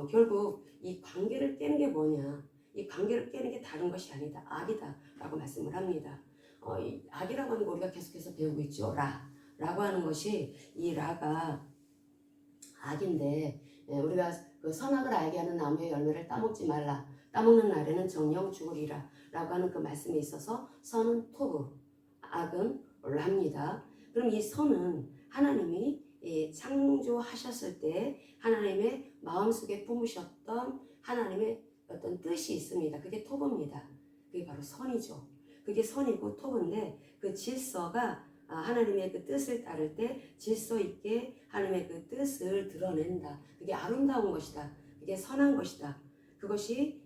결국 이 관계를 깨는 게 뭐냐? 이 관계를 깨는 게 다른 것이 아니다. 악이다. 라고 말씀을 합니다. 이 악이라고 하는 거 우리가 계속해서 배우고 있죠. 라고 하는 것이 이 라가 악인데 우리가 그 선악을 알게 하는 나무의 열매를 따먹지 말라. 따먹는 날에는 정령 죽으리라. 라고 하는 그 말씀에 있어서 선은 토브, 악은 라입니다. 그럼 이 선은 하나님이 창조하셨을 때 하나님의 마음속에 품으셨던 하나님의 어떤 뜻이 있습니다. 그게 토브입니다. 그게 바로 선이죠. 그게 선이고 토브인데 그 질서가 하나님의 그 뜻을 따를 때 질서 있게 하나님의 그 뜻을 드러낸다. 그게 아름다운 것이다. 그게 선한 것이다. 그것이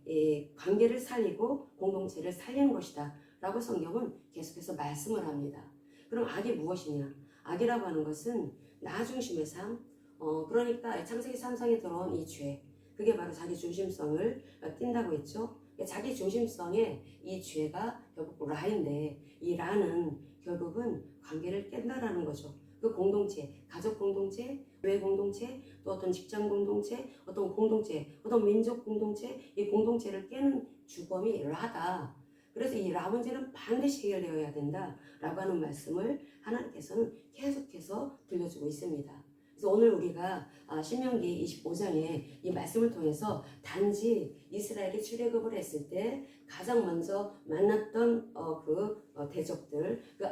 관계를 살리고 공동체를 살리는 것이다. 라고 성경은 계속해서 말씀을 합니다. 그럼 악이 무엇이냐? 악이라고 하는 것은 나 중심의 삶, 그러니까 창세기 3장에 들어온 이 죄, 그게 바로 자기 중심성을 띈다고 했죠. 자기 중심성의 이 죄가 결국 라인데 이 라는 결국은 관계를 깬다라는 거죠. 그 공동체, 가족 공동체, 교회 공동체, 또 어떤 직장 공동체, 어떤 공동체, 어떤 민족 공동체, 이 공동체를 깨는 주범이 라다. 그래서 이 라 문제는 반드시 해결되어야 된다라고 하는 말씀을 하나님께서는 계속해서 들려주고 있습니다. 그래서 오늘 우리가 신명기 25장에 이 말씀을 통해서 단지 이스라엘이 출애굽을 했을 때 가장 먼저 만났던 대적들, 그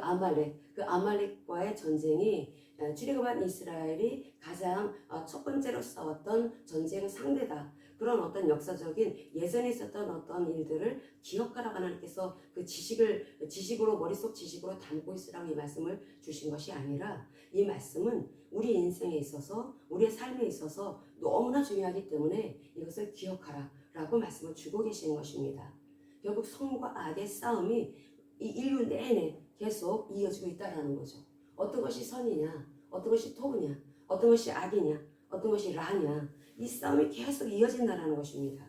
아말렉과의 전쟁이 출애굽한 이스라엘이 가장 첫 번째로 싸웠던 전쟁 상대다. 그런 어떤 역사적인 예전에 있었던 어떤 일들을 기억하라고 하나님께서 그 지식으로 머릿속 지식으로 담고 있으라고 이 말씀을 주신 것이 아니라 이 말씀은 우리 인생에 있어서 우리의 삶에 있어서 너무나 중요하기 때문에 이것을 기억하라 라고 말씀을 주고 계시는 것입니다. 결국 선과 악의 싸움이 이 인류 내내 계속 이어지고 있다는 거죠. 어떤 것이 선이냐, 어떤 것이 토브냐, 어떤 것이 악이냐, 어떤 것이 라냐, 이 싸움이 계속 이어진다는 것입니다.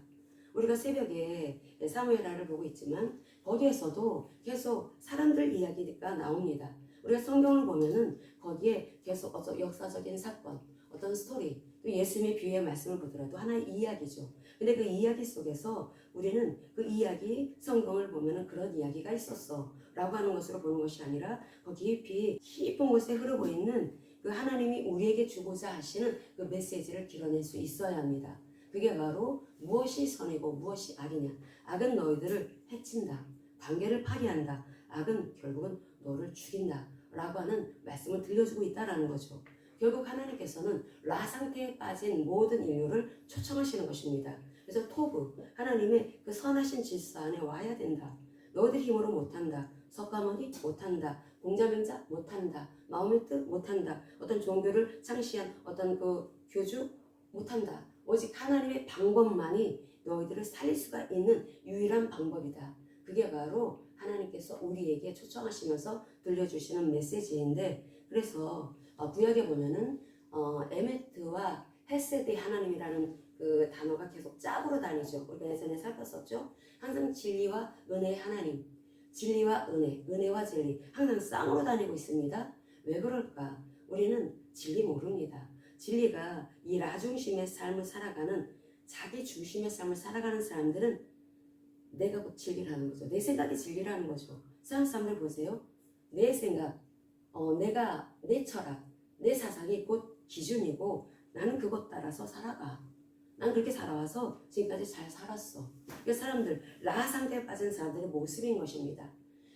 우리가 새벽에 사무엘하를 보고 있지만 거기에서도 계속 사람들 이야기가 나옵니다. 우리가 성경을 보면은 거기에 계속 어떤 역사적인 사건, 어떤 스토리, 또 예수님의 비유의 말씀을 보더라도 하나의 이야기죠. 근데 그 이야기 속에서 우리는 그 이야기, 성경을 보면은 그런 이야기가 있었어 라고 하는 것으로 보는 것이 아니라 거기 깊은 곳에 흐르고 있는 그 하나님이 우리에게 주고자 하시는 그 메시지를 길어낼 수 있어야 합니다. 그게 바로 무엇이 선이고 무엇이 악이냐. 악은 너희들을 해친다. 관계를 파괴한다. 악은 결국은 너를 죽인다. 라고 하는 말씀을 들려주고 있다는 거죠. 결국 하나님께서는 라 상태에 빠진 모든 인류를 초청하시는 것입니다. 그래서 토브, 하나님의 그 선하신 질서 안에 와야 된다. 너희들 힘으로 못한다. 석가모니 못한다. 공자명자 못한다. 마음의 뜻 못한다. 어떤 종교를 창시한 어떤 그 교주 못한다. 오직 하나님의 방법만이 너희들을 살릴 수가 있는 유일한 방법이다. 그게 바로 하나님께서 우리에게 초청하시면서 들려주시는 메시지인데, 그래서 구약에 보면은 에메트와 헤세드의 하나님이라는 그 단어가 계속 짝으로 다니죠. 우리가 예전에 살폈었죠. 항상 진리와 은혜의 하나님, 진리와 은혜와 진리 항상 쌍으로 다니고 있습니다. 왜 그럴까? 우리는 진리 모릅니다. 진리가 이 라 중심의 삶을 살아가는, 자기 중심의 삶을 살아가는 사람들은 내가 곧 진리라는 거죠. 내 생각이 진리라는 거죠. 세상 사람들 보세요. 내 생각, 내 철학, 내 사상이 곧 기준이고 나는 그것 따라서 살아가. 난 그렇게 살아와서 지금까지 잘 살았어. 그 사람들, 라 상태에 빠진 사람들의 모습인 것입니다.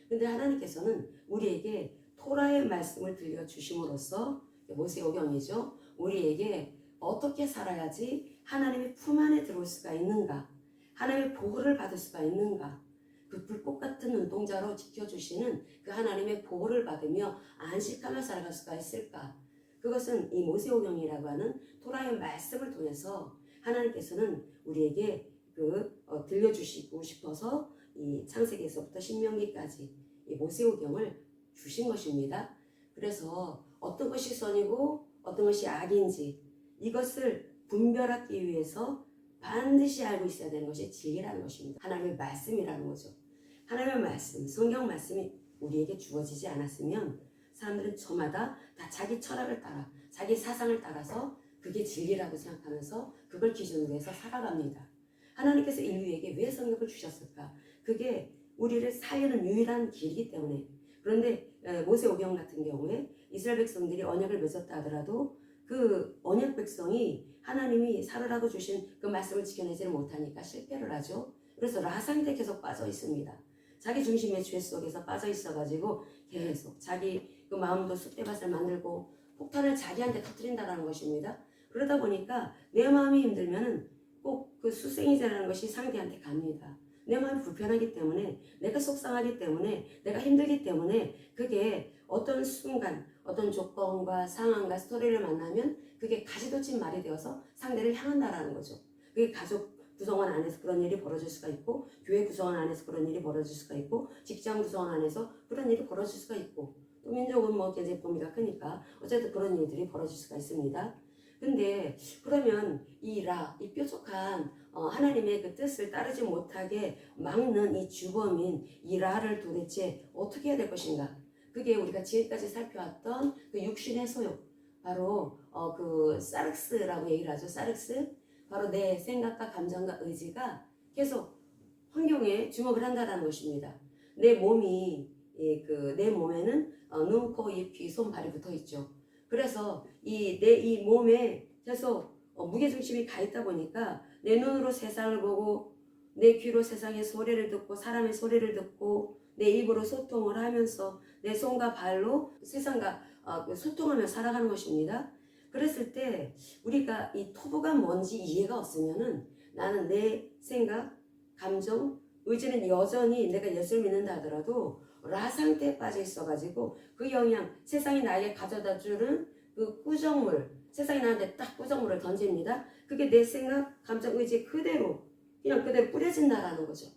근데 하나님께서는 우리에게 토라의 말씀을 들려주심으로써, 모세오경이죠. 우리에게 어떻게 살아야지 하나님의 품 안에 들어올 수가 있는가, 하나님의 보호를 받을 수가 있는가, 그 불꽃 같은 눈동자로 지켜주시는 그 하나님의 보호를 받으며 안식하며 살아갈 수가 있을까. 그것은 이 모세오경이라고 하는 토라의 말씀을 통해서 하나님께서는 우리에게 들려주시고 싶어서 이 창세기에서부터 신명기까지 이 모세오경을 주신 것입니다. 그래서 어떤 것이 선이고 어떤 것이 악인지 이것을 분별하기 위해서 반드시 알고 있어야 되는 것이 진리라는 것입니다. 하나님의 말씀이라는 거죠. 하나님의 말씀, 성경 말씀이 우리에게 주어지지 않았으면 사람들은 저마다 다 자기 철학을 따라, 자기 사상을 따라서 그게 진리라고 생각하면서 그걸 기준으로 해서 살아갑니다. 하나님께서 인류에게 왜 성경을 주셨을까? 그게 우리를 살리는 유일한 길이기 때문에. 그런데 모세오경 같은 경우에 이스라엘 백성들이 언약을 맺었다 하더라도 그 언약 백성이 하나님이 살으라고 주신 그 말씀을 지켜내지를 못하니까 실패를 하죠. 그래서 라상태 계속 빠져 있습니다. 자기 중심의 죄 속에서 빠져 있어가지고 계속 자기 그 마음도 쑥대밭을 만들고 폭탄을 자기한테 터뜨린다는 것입니다. 그러다 보니까 내 마음이 힘들면은 꼭 그 수생이자라는 것이 상대한테 갑니다. 내 마음이 불편하기 때문에, 내가 속상하기 때문에, 내가 힘들기 때문에 그게 어떤 순간, 어떤 조건과 상황과 스토리를 만나면 그게 가시돋친 말이 되어서 상대를 향한다라는 거죠. 그게 가족 구성원 안에서 그런 일이 벌어질 수가 있고, 교회 구성원 안에서 그런 일이 벌어질 수가 있고, 직장 구성원 안에서 그런 일이 벌어질 수가 있고, 또 민족은 뭐 굉장히 범위가 크니까 어쨌든 그런 일들이 벌어질 수가 있습니다. 근데 그러면 이 뾰족한 하나님의 그 뜻을 따르지 못하게 막는 이 주범인 이 라를 도대체 어떻게 해야 될 것인가? 그게 우리가 지금까지 살펴왔던 그 육신의 소욕, 바로 그 사륵스라고 얘기를 하죠. 사륵스, 바로 내 생각과 감정과 의지가 계속 환경에 주목을 한다는 것입니다. 내 몸이 내 몸에는 눈, 코, 입, 귀, 손, 발이 붙어 있죠. 그래서 이 몸에 계속 무게중심이 가 있다 보니까 내 눈으로 세상을 보고 내 귀로 세상의 소리를 듣고 사람의 소리를 듣고 내 입으로 소통을 하면서 내 손과 발로 세상과 소통하며 살아가는 것입니다. 그랬을 때 우리가 이 토부가 뭔지 이해가 없으면은 나는 내 생각, 감정, 의지는 여전히 내가 예수를 믿는다 하더라도 라 상태에 빠져 있어가지고 그 영향, 세상이 나에게 가져다 주는 그 꾸정물, 세상이 나한테 딱 꾸정물을 던집니다. 그게 내 생각, 감정, 의지 그대로 그냥 그대로 뿌려진다라는 거죠.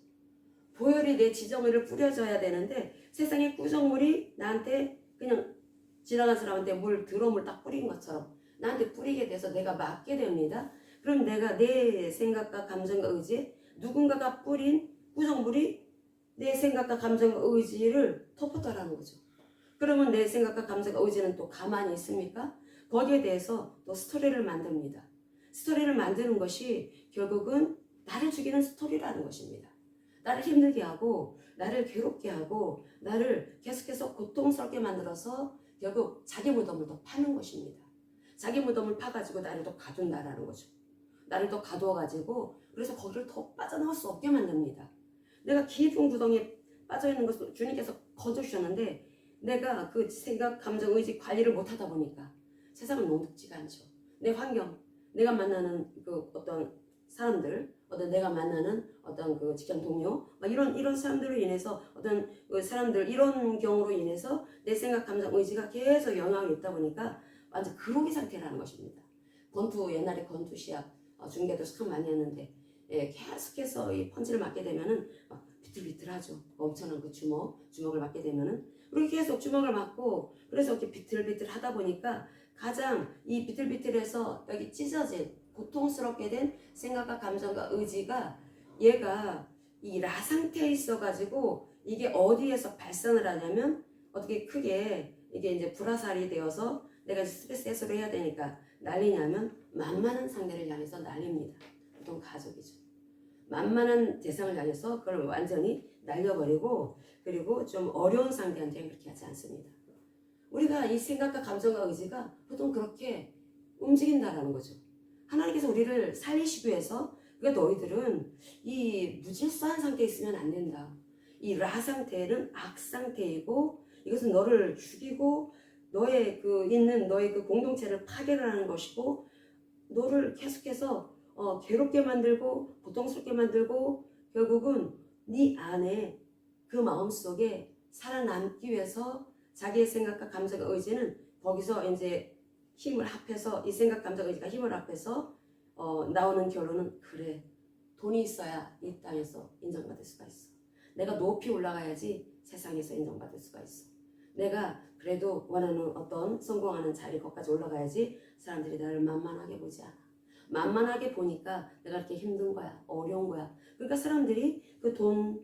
보혈이 내 지정의를 뿌려져야 되는데 세상의 꾸정물이 나한테 그냥 지나간 사람한테 드럼을 딱 뿌린 것처럼 나한테 뿌리게 돼서 내가 맞게 됩니다. 그럼 내가 내 생각과 감정과 의지, 누군가가 뿌린 꾸정물이 내 생각과 감정과 의지를 덮었다라는 거죠. 그러면 내 생각과 감정과 의지는 또 가만히 있습니까? 거기에 대해서 또 스토리를 만듭니다. 스토리를 만드는 것이 결국은 나를 죽이는 스토리라는 것입니다. 나를 힘들게 하고 나를 괴롭게 하고 나를 계속해서 고통스럽게 만들어서 결국 자기 무덤을 더 파는 것입니다. 자기 무덤을 파가지고 나를 더 가둔다라는 거죠. 나를 더 가두어가지고 그래서 거기를 더 빠져나올 수 없게 만듭니다. 내가 깊은 구덩이에 빠져있는 것을 주님께서 건져주셨는데 내가 그 생각, 감정, 의지 관리를 못하다 보니까 세상은 녹록지가 않죠. 내 환경, 내가 만나는 그 어떤 사람들, 내가 만나는 어떤 그 직장 동료, 이런 사람들로 인해서 어떤 그 사람들 이런 경우로 인해서 내 생각, 감정, 의지가 계속 영향을 있다 보니까 완전 그로기 상태라는 것입니다. 옛날에 권투 시합 중계도 참 많이 했는데 계속해서 이 펀치를 맞게 되면은 막 비틀비틀하죠. 엄청난 그 주먹을 맞게 되면은 그렇게 계속 주먹을 맞고 그래서 이렇게 비틀비틀 하다 보니까 가장 이 비틀비틀해서 여기 찢어진 고통스럽게 된 생각과 감정과 의지가 얘가 이 라 상태에 있어가지고 이게 어디에서 발산을 하냐면 어떻게 크게 이게 이제 불화살이 되어서 내가 스트레스 해소를 해야 되니까 날리냐면 만만한 상대를 향해서 날립니다. 보통 가족이죠. 만만한 대상을 향해서 그걸 완전히 날려버리고 그리고 좀 어려운 상대한테는 그렇게 하지 않습니다. 우리가 이 생각과 감정과 의지가 보통 그렇게 움직인다라는 거죠. 하나님께서 우리를 살리시기 위해서 너희들은 이 무질서한 상태에 있으면 안 된다. 이 라 상태는 악 상태이고 이것은 너를 죽이고 너의 너의 그 공동체를 파괴를 하는 것이고 너를 계속해서 괴롭게 만들고 고통스럽게 만들고 결국은 네 안에 그 마음속에 살아남기 위해서 자기의 생각과 감정과 의지는 거기서 이제 힘을 합해서 이 생각, 감정, 의지가 힘을 합해서 나오는 결론은 그래 돈이 있어야 이 땅에서 인정받을 수가 있어. 내가 높이 올라가야지 세상에서 인정받을 수가 있어. 내가 그래도 원하는 어떤 성공하는 자리 거기까지 올라가야지 사람들이 나를 만만하게 보지 않아. 만만하게 보니까 내가 이렇게 힘든 거야. 어려운 거야. 그러니까 사람들이 그 돈,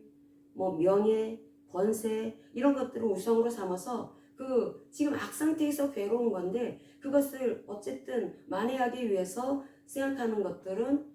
명예, 권세 이런 것들을 우상으로 삼아서 지금 악상태에서 괴로운 건데 그것을 어쨌든 만회하기 위해서 생각하는 것들은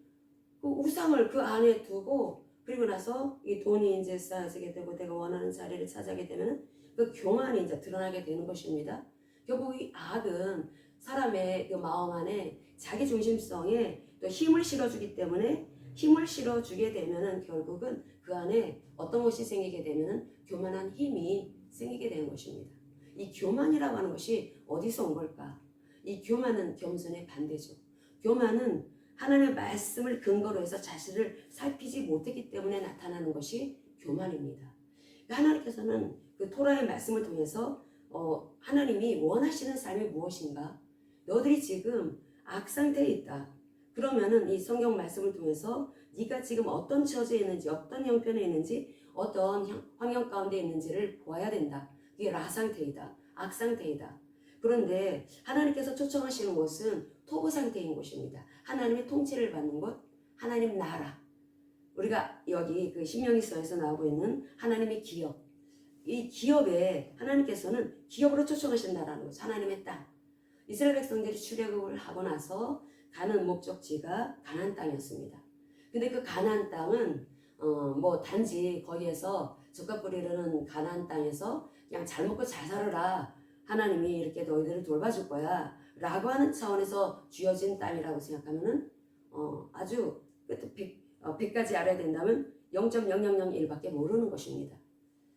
그 우상을 그 안에 두고 그리고 나서 이 돈이 이제 쌓여지게 되고 내가 원하는 자리를 차지하게 되면 그 교만이 이제 드러나게 되는 것입니다. 결국 이 악은 사람의 그 마음 안에 자기 중심성에 또 힘을 실어주기 때문에 힘을 실어주게 되면은 결국은 그 안에 어떤 것이 생기게 되면은 교만한 힘이 생기게 되는 것입니다. 이 교만이라고 하는 것이 어디서 온 걸까? 이 교만은 겸손의 반대죠. 교만은 하나님의 말씀을 근거로 해서 자신을 살피지 못했기 때문에 나타나는 것이 교만입니다. 하나님께서는 그 토라의 말씀을 통해서 하나님이 원하시는 삶이 무엇인가? 너들이 지금 악상태에 있다. 그러면은 이 성경 말씀을 통해서 네가 지금 어떤 처지에 있는지, 어떤 형편에 있는지, 어떤 환경 가운데 있는지를 보아야 된다. 이게 라 상태이다. 악 상태이다. 그런데 하나님께서 초청하시는 곳은 토부 상태인 곳입니다. 하나님의 통치를 받는 곳, 하나님 나라. 우리가 여기 그 신명기서에서 나오고 있는 하나님의 기업. 이 기업에 하나님께서는 기업으로 초청하신다라는 거죠. 하나님의 땅. 이스라엘 백성들이 출애굽을 하고 나서 가는 목적지가 가나안 땅이었습니다. 근데 그 가나안 땅은 뭐 단지 거기에서 젖과 꿀이 흐르는 가나안 땅에서 그냥 잘 먹고 잘 살아라. 하나님이 이렇게 너희들을 돌봐줄 거야. 라고 하는 차원에서 주어진 땅이라고 생각하면은 아주 100가지 알아야 된다면 0.0001밖에 모르는 것입니다.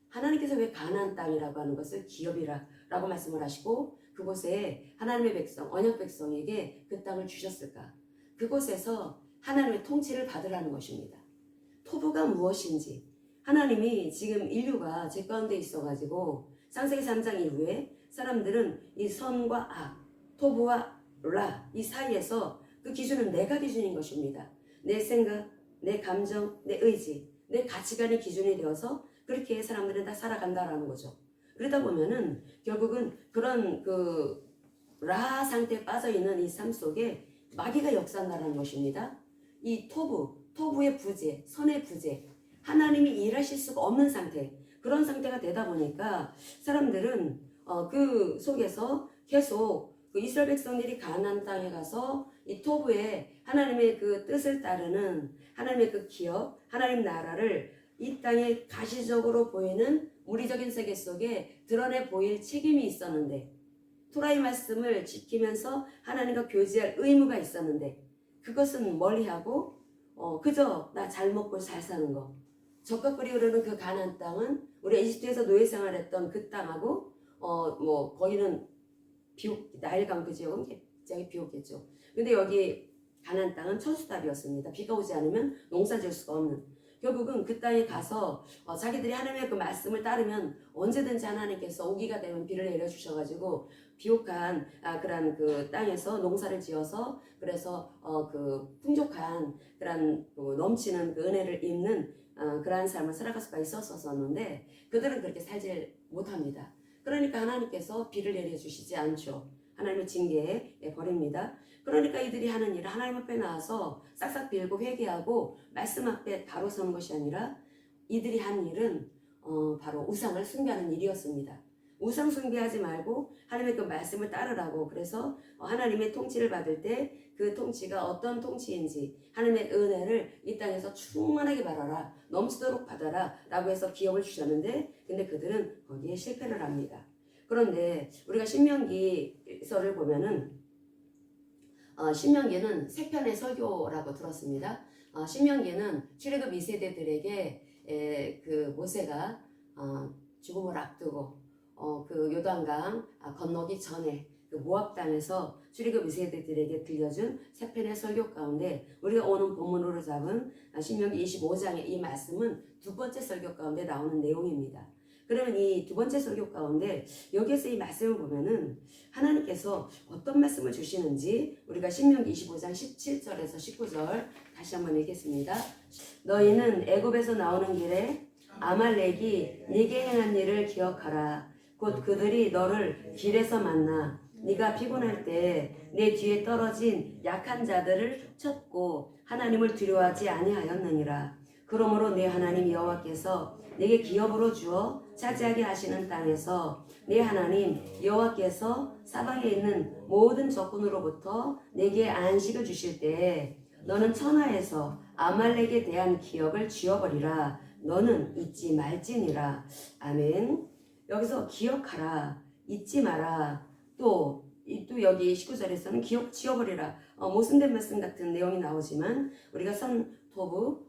하나님께서 왜 가나안 땅이라고 하는 것을 기업이라고 말씀을 하시고 그곳에 하나님의 백성, 언약 백성에게 그 땅을 주셨을까? 그곳에서 하나님의 통치를 받으라는 것입니다. 토부가 무엇인지 하나님이 지금 인류가 죄 가운데 있어가지고 창세기 3장 이후에 사람들은 이 선과 악, 토부와 라 이 사이에서 그 기준은 내가 기준인 것입니다. 내 생각, 내 감정, 내 의지, 내 가치관이 기준이 되어서 그렇게 사람들은 다 살아간다라는 거죠. 그러다 보면은 결국은 그런 그 라 상태에 빠져 있는 이 삶 속에 마귀가 역사한다는 것입니다. 이 토부의 부재, 선의 부재, 하나님이 일하실 수가 없는 상태, 그런 상태가 되다 보니까 사람들은 그 속에서 계속 그 이스라엘 백성들이 가나안 땅에 가서 이 토부에 하나님의 그 뜻을 따르는 하나님의 그 기업, 하나님 나라를 이 땅에 가시적으로 보이는 물리적인 세계 속에 드러내 보일 책임이 있었는데 토라의 말씀을 지키면서 하나님과 교제할 의무가 있었는데 그것은 멀리하고 그저 나 잘 먹고 잘 사는 거 젖과 꿀이 흐르는 그 가나안 땅은 우리 이집트에서 노예 생활했던 그 땅하고 뭐 거기는 나일강 그 지역은 굉장히 비옥했죠. 근데 여기 가나안 땅은 천수답이었습니다. 비가 오지 않으면 농사 지을 수가 없는. 결국은 그 땅에 가서 자기들이 하나님의 그 말씀을 따르면 언제든지 하나님께서 오기가 되면 비를 내려주셔가지고 비옥한 그런 그 땅에서 농사를 지어서 그래서 그 풍족한 그런 넘치는 그 은혜를 입는 그러한 삶을 살아갈 수가 있었었는데 그들은 그렇게 살지 못합니다. 그러니까 하나님께서 비를 내려주시지 않죠. 하나님의 징계에 버립니다. 그러니까 이들이 하는 일은 하나님 앞에 나와서 싹싹 빌고 회개하고 말씀 앞에 바로 서는 것이 아니라 이들이 한 일은 바로 우상을 숭배하는 일이었습니다. 우상 숭배하지 말고 하나님의 그 말씀을 따르라고. 그래서 하나님의 통치를 받을 때 그 통치가 어떤 통치인지 하나님의 은혜를 이 땅에서 충만하게 받아라, 넘치도록 받아라 라고 해서 기업을 주셨는데 근데 그들은 거기에 실패를 합니다. 그런데 우리가 신명기서를 보면은 신명기는 세 편의 설교라고 들었습니다. 신명기는 출애굽 2세대들에게 그 모세가 죽음을 앞두고 그 요단강 건너기 전에 그 모압 땅에서 출애굽 2세대들에게 들려준 세 편의 설교 가운데 우리가 오늘 본문으로 잡은 신명기 25장의 이 말씀은 두 번째 설교 가운데 나오는 내용입니다. 그러면 이 두 번째 설교 가운데 여기에서 이 말씀을 보면은 하나님께서 어떤 말씀을 주시는지 우리가 신명기 25장 17절에서 19절 다시 한번 읽겠습니다. 너희는 애굽에서 나오는 길에 아말렉이 네게 행한 일을 기억하라. 곧 그들이 너를 길에서 만나 네가 피곤할 때 내 뒤에 떨어진 약한 자들을 쳤고 하나님을 두려워하지 아니하였느니라. 그러므로 내 하나님 여호와께서 내게 기업으로 주어 차지하게 하시는 땅에서 내 하나님 여호와께서 사방에 있는 모든 적군으로부터 내게 안식을 주실 때에 너는 천하에서 아말렉에 대한 기억을 지워버리라. 너는 잊지 말지니라. 아멘. 여기서 기억하라, 잊지 마라. 또 여기 19절에서는 기억 지워버리라. 모순된 말씀 같은 내용이 나오지만 우리가 선토부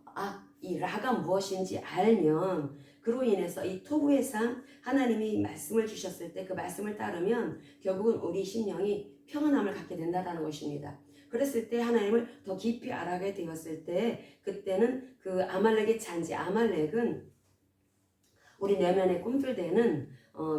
이 라가 무엇인지 알면 그로 인해서 이 토부의 삶, 하나님이 말씀을 주셨을 때 그 말씀을 따르면 결국은 우리 심령이 평안함을 갖게 된다는 것입니다. 그랬을 때 하나님을 더 깊이 알아가게 되었을 때 그때는 그 아말렉의 잔지, 아말렉은 우리 내면에 꿈틀대는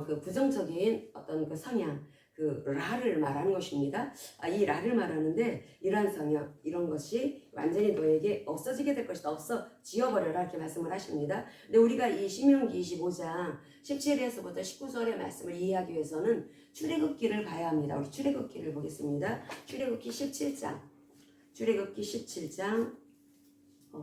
그 부정적인 어떤 그 성향, 그 라를 말하는 것입니다. 이 라를 말하는데 이러한 성향, 이런 것이 완전히 너에게 없어지게 될 것이다. 지워버려라 이렇게 말씀을 하십니다. 근데 우리가 이 신명기 25장 17절에서부터 19절의 말씀을 이해하기 위해서는 출애굽기를 봐야 합니다. 우리 출애굽기를 보겠습니다. 출애굽기 17장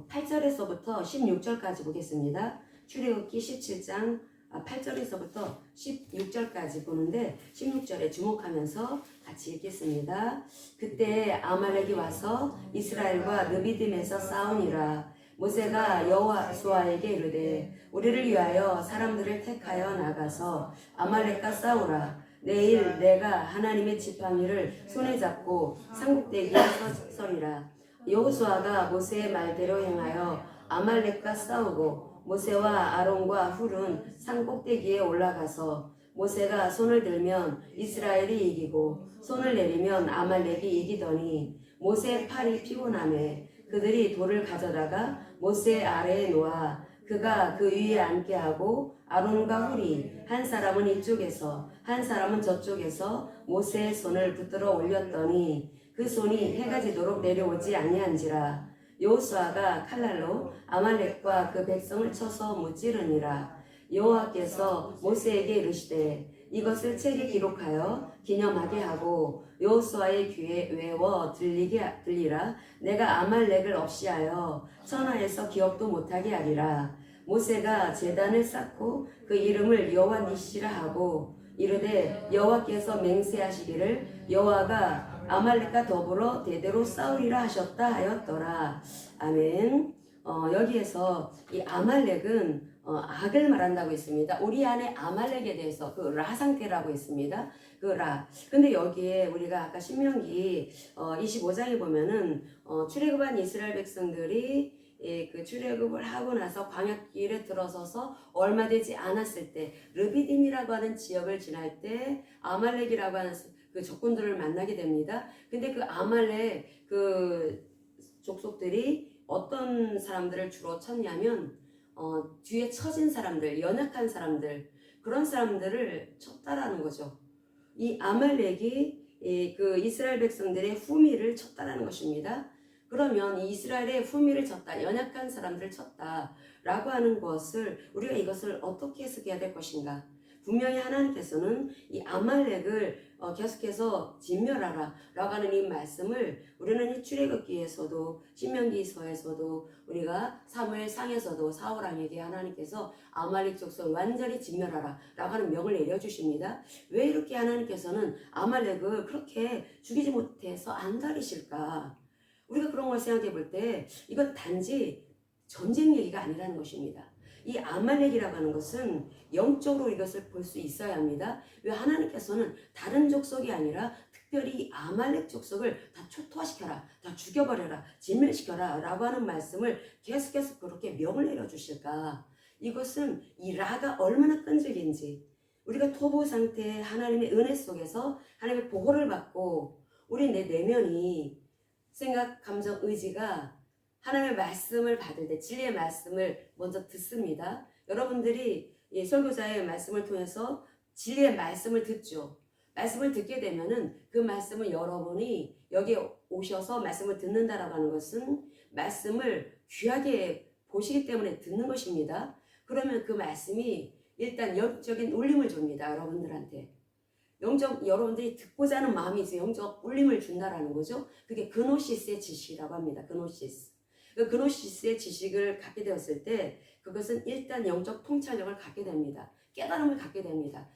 8절에서부터 16절까지 보겠습니다. 출애굽기 17장 8절에서부터 16절까지 보는데 16절에 주목하면서 같이 읽겠습니다. 그때 아말렉이 와서 이스라엘과 르비딤에서 싸우니라. 모세가 여호수아에게 이르되 우리를 위하여 사람들을 택하여 나가서 아말렉과 싸우라. 내일 내가 하나님의 지팡이를 손에 잡고 산꼭대기에 서리라. 여호수아가 모세의 말대로 행하여 아말렉과 싸우고 모세와 아론과 훌은 산꼭대기에 올라가서 모세가 손을 들면 이스라엘이 이기고 손을 내리면 아말렉이 이기더니 모세의 팔이 피곤하매 그들이 돌을 가져다가 모세 아래에 놓아 그가 그 위에 앉게 하고 아론과 훌이 한 사람은 이쪽에서 한 사람은 저쪽에서 모세의 손을 붙들어 올렸더니 그 손이 해가 지도록 내려오지 아니한지라. 여호수아가 칼날로 아말렉과 그 백성을 쳐서 무찌르니라. 여호와께서 모세에게 이르시되 이것을 책에 기록하여 기념하게 하고 여호수아의 귀에 외워 들리라. 내가 아말렉을 없이하여 천하에서 기억도 못하게 하리라. 모세가 제단을 쌓고 그 이름을 여호와 니시라 하고 이르되 여호와께서 맹세하시기를 여호와가 아말렉과 더불어 대대로 싸우리라 하셨다 하였더라. 아멘. 여기에서 이 아말렉은 악을 말한다고 했습니다. 우리 안에 아말렉에 대해서 그 라 상태라고 했습니다. 그 라. 근데 여기에 우리가 아까 신명기 25장에 보면은 출애굽한 이스라엘 백성들이 그 출애굽을 하고 나서 광야길에 들어서서 얼마 되지 않았을 때 르비딤이라고 하는 지역을 지날 때 아말렉이라고 하는 그 적군들을 만나게 됩니다. 근데 그 아말렉 그 족속들이 어떤 사람들을 주로 쳤냐면 뒤에 처진 사람들, 연약한 사람들, 그런 사람들을 쳤다라는 거죠. 이 아말렉이 그 이스라엘 백성들의 후미를 쳤다라는 것입니다. 그러면 이스라엘의 후미를 쳤다, 연약한 사람들을 쳤다라고 하는 것을 우리가 이것을 어떻게 해석해야 될 것인가? 분명히 하나님께서는 이 아말렉을 계속해서 진멸하라 라고 하는 이 말씀을 우리는 이 출애굽기에서도 신명기서에서도 우리가 사무엘상에서도 사울왕에게 하나님께서 아말렉 족속을 완전히 진멸하라 라고 하는 명을 내려주십니다. 왜 이렇게 하나님께서는 아말렉을 그렇게 죽이지 못해서 안 가리실까? 우리가 그런 걸 생각해 볼 때 이건 단지 전쟁 얘기가 아니라는 것입니다. 이 아말렉이라고 하는 것은 영적으로 이것을 볼 수 있어야 합니다. 왜 하나님께서는 다른 족속이 아니라 특별히 아말렉 족속을 다 초토화시켜라, 다 죽여버려라, 진멸시켜라 라고 하는 말씀을 계속해서 그렇게 명을 내려주실까? 이것은 이 라가 얼마나 끈질긴지 우리가 토부 상태의 하나님의 은혜 속에서 하나님의 보호를 받고 우리 내 내면이 생각, 감정, 의지가 하나님의 말씀을 받을 때 진리의 말씀을 먼저 듣습니다. 여러분들이 설교자의 말씀을 통해서 진리의 말씀을 듣죠. 말씀을 듣게 되면은 그 말씀을 여러분이 여기에 오셔서 말씀을 듣는다라고 하는 것은 말씀을 귀하게 보시기 때문에 듣는 것입니다. 그러면 그 말씀이 일단 영적인 울림을 줍니다. 여러분들한테. 여러분들이 듣고자 하는 마음이 이제 영적 울림을 준다라는 거죠. 그게 그노시스의 지식이라고 합니다. 그노시스. 그 그노시스의 지식을 갖게 되었을 때 그것은 일단 영적 통찰력을 갖게 됩니다. 깨달음을 갖게 됩니다.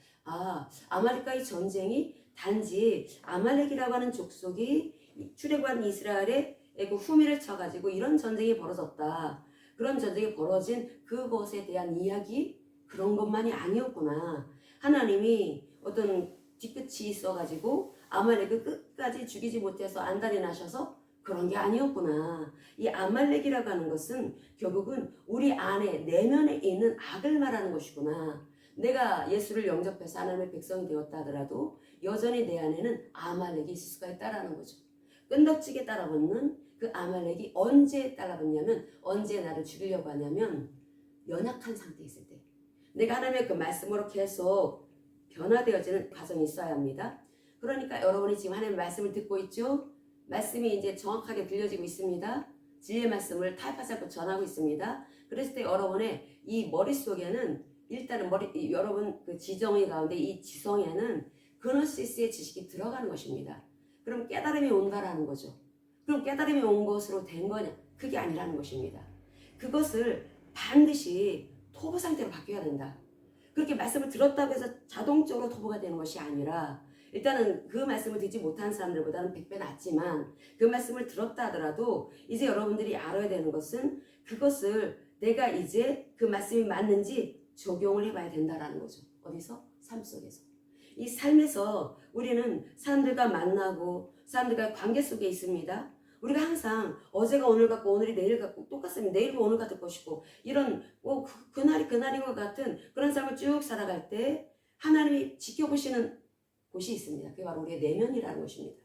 아말렉과의 전쟁이 단지 아말렉이라고 하는 족속이 출애굽한 이스라엘의 그 후미를 쳐가지고 이런 전쟁이 벌어졌다. 그런 전쟁이 벌어진 그것에 대한 이야기, 그런 것만이 아니었구나. 하나님이 어떤 뒤끝이 있어가지고 아말렉을 끝까지 죽이지 못해서 안달이 나셔서 그런 게 아니었구나. 이 아말렉이라고 하는 것은 결국은 우리 안에 내면에 있는 악을 말하는 것이구나. 내가 예수를 영접해서 하나님의 백성이 되었다 하더라도 여전히 내 안에는 아말렉이 있을 수가 있다라는 거죠. 끈덕지게 따라붙는 그 아말렉이 언제 따라붙냐면, 언제 나를 죽이려고 하냐면 연약한 상태에 있을 때, 내가 하나님의 그 말씀으로 계속 변화되어지는 과정이 있어야 합니다. 그러니까 여러분이 지금 하나님의 말씀을 듣고 있죠? 말씀이 이제 정확하게 들려지고 있습니다. 진리의 말씀을 타협하지 않고 전하고 있습니다. 그랬을 때 여러분의 이 머릿속에는 일단은 여러분 그 지정의 가운데 이 지성에는 그노시스의 지식이 들어가는 것입니다. 그럼 깨달음이 온다라는 거죠. 그럼 깨달음이 온 것으로 된 거냐? 그게 아니라는 것입니다. 그것을 반드시 토부 상태로 바뀌어야 된다. 그렇게 말씀을 들었다고 해서 자동적으로 토부가 되는 것이 아니라, 일단은 그 말씀을 듣지 못한 사람들보다는 100배 낫지만 그 말씀을 들었다 하더라도 이제 여러분들이 알아야 되는 것은 그것을 내가 이제 그 말씀이 맞는지 적용을 해봐야 된다라는 거죠. 어디서? 삶 속에서. 이 삶에서 우리는 사람들과 만나고 사람들과 관계 속에 있습니다. 우리가 항상 어제가 오늘 같고 오늘이 내일 같고 똑같습니다. 내일도 오늘 같을 것이고 이런 그날이 그날인 것 같은 그런 삶을 쭉 살아갈 때 하나님이 지켜보시는 곳이 있습니다. 그게 바로 우리의 내면이라는 것입니다.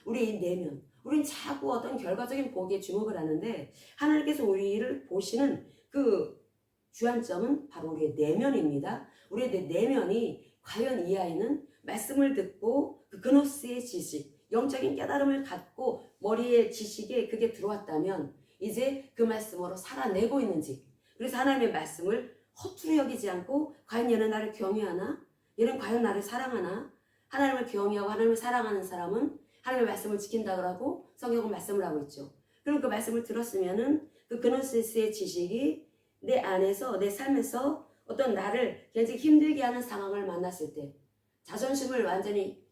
우리의 내면. 우리는 자꾸 어떤 결과적인 보기에 주목을 하는데 하나님께서 우리를 보시는 그 주안점은 바로 우리의 내면입니다. 우리의 내면이 과연 이 아이는 말씀을 듣고 그 그노스의 지식, 영적인 깨달음을 갖고 머리의 지식에 그게 들어왔다면 이제 그 말씀으로 살아내고 있는지, 그래서 하나님의 말씀을 허투루 여기지 않고 과연 얘는 나를 경외하나? 얘는 과연 나를 사랑하나? 하나님을 경외하고 하나님을 사랑하는 사람은 하나님의 말씀을 지킨다고 하고 성경은 말씀을 하고 있죠. 그럼 그 말씀을 들었으면은 그 그노시스의 지식이 내 안에서, 내 삶에서 어떤 나를 굉장히 힘들게 하는 상황을 만났을 때 자존심을 완전히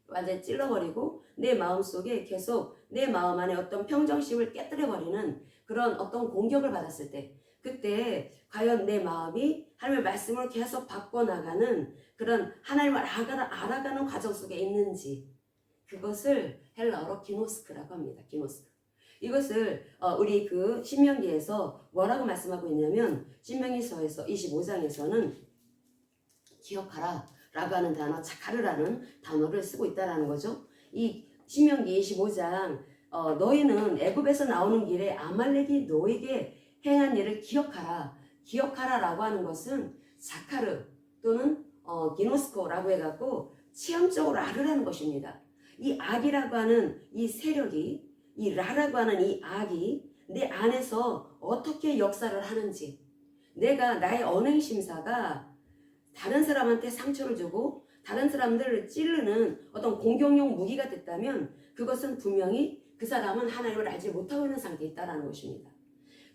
찔러버리고 내 마음속에 계속 내 마음 안에 어떤 평정심을 깨뜨려버리는 그런 어떤 공격을 받았을 때, 그때 과연 내 마음이 하나님의 말씀을 계속 바꿔나가는 그런 하나님을 알아가는 과정 속에 있는지, 그것을 헬라어로 기노스크라고 합니다. 기노스크. 이것을 우리 그 신명기에서 뭐라고 말씀하고 있냐면, 신명기서에서 25장에서는 기억하라 라고 하는 단어, 자카르라는 단어를 쓰고 있다라는 거죠. 이 신명기 25장 너희는 애굽에서 나오는 길에 아말렉이 너에게 행한 일을 기억하라. 기억하라라고 하는 것은 자카르 또는 기노스코라고 해갖고 체험적으로 알으라는 것입니다. 이 악이라고 하는 이 세력이, 이 라라고 하는 이 악이 내 안에서 어떻게 역사를 하는지, 내가 나의 언행심사가 다른 사람한테 상처를 주고 다른 사람들을 찌르는 어떤 공격용 무기가 됐다면 그것은 분명히 그 사람은 하나님을 알지 못하고 있는 상태에 있다는 것입니다.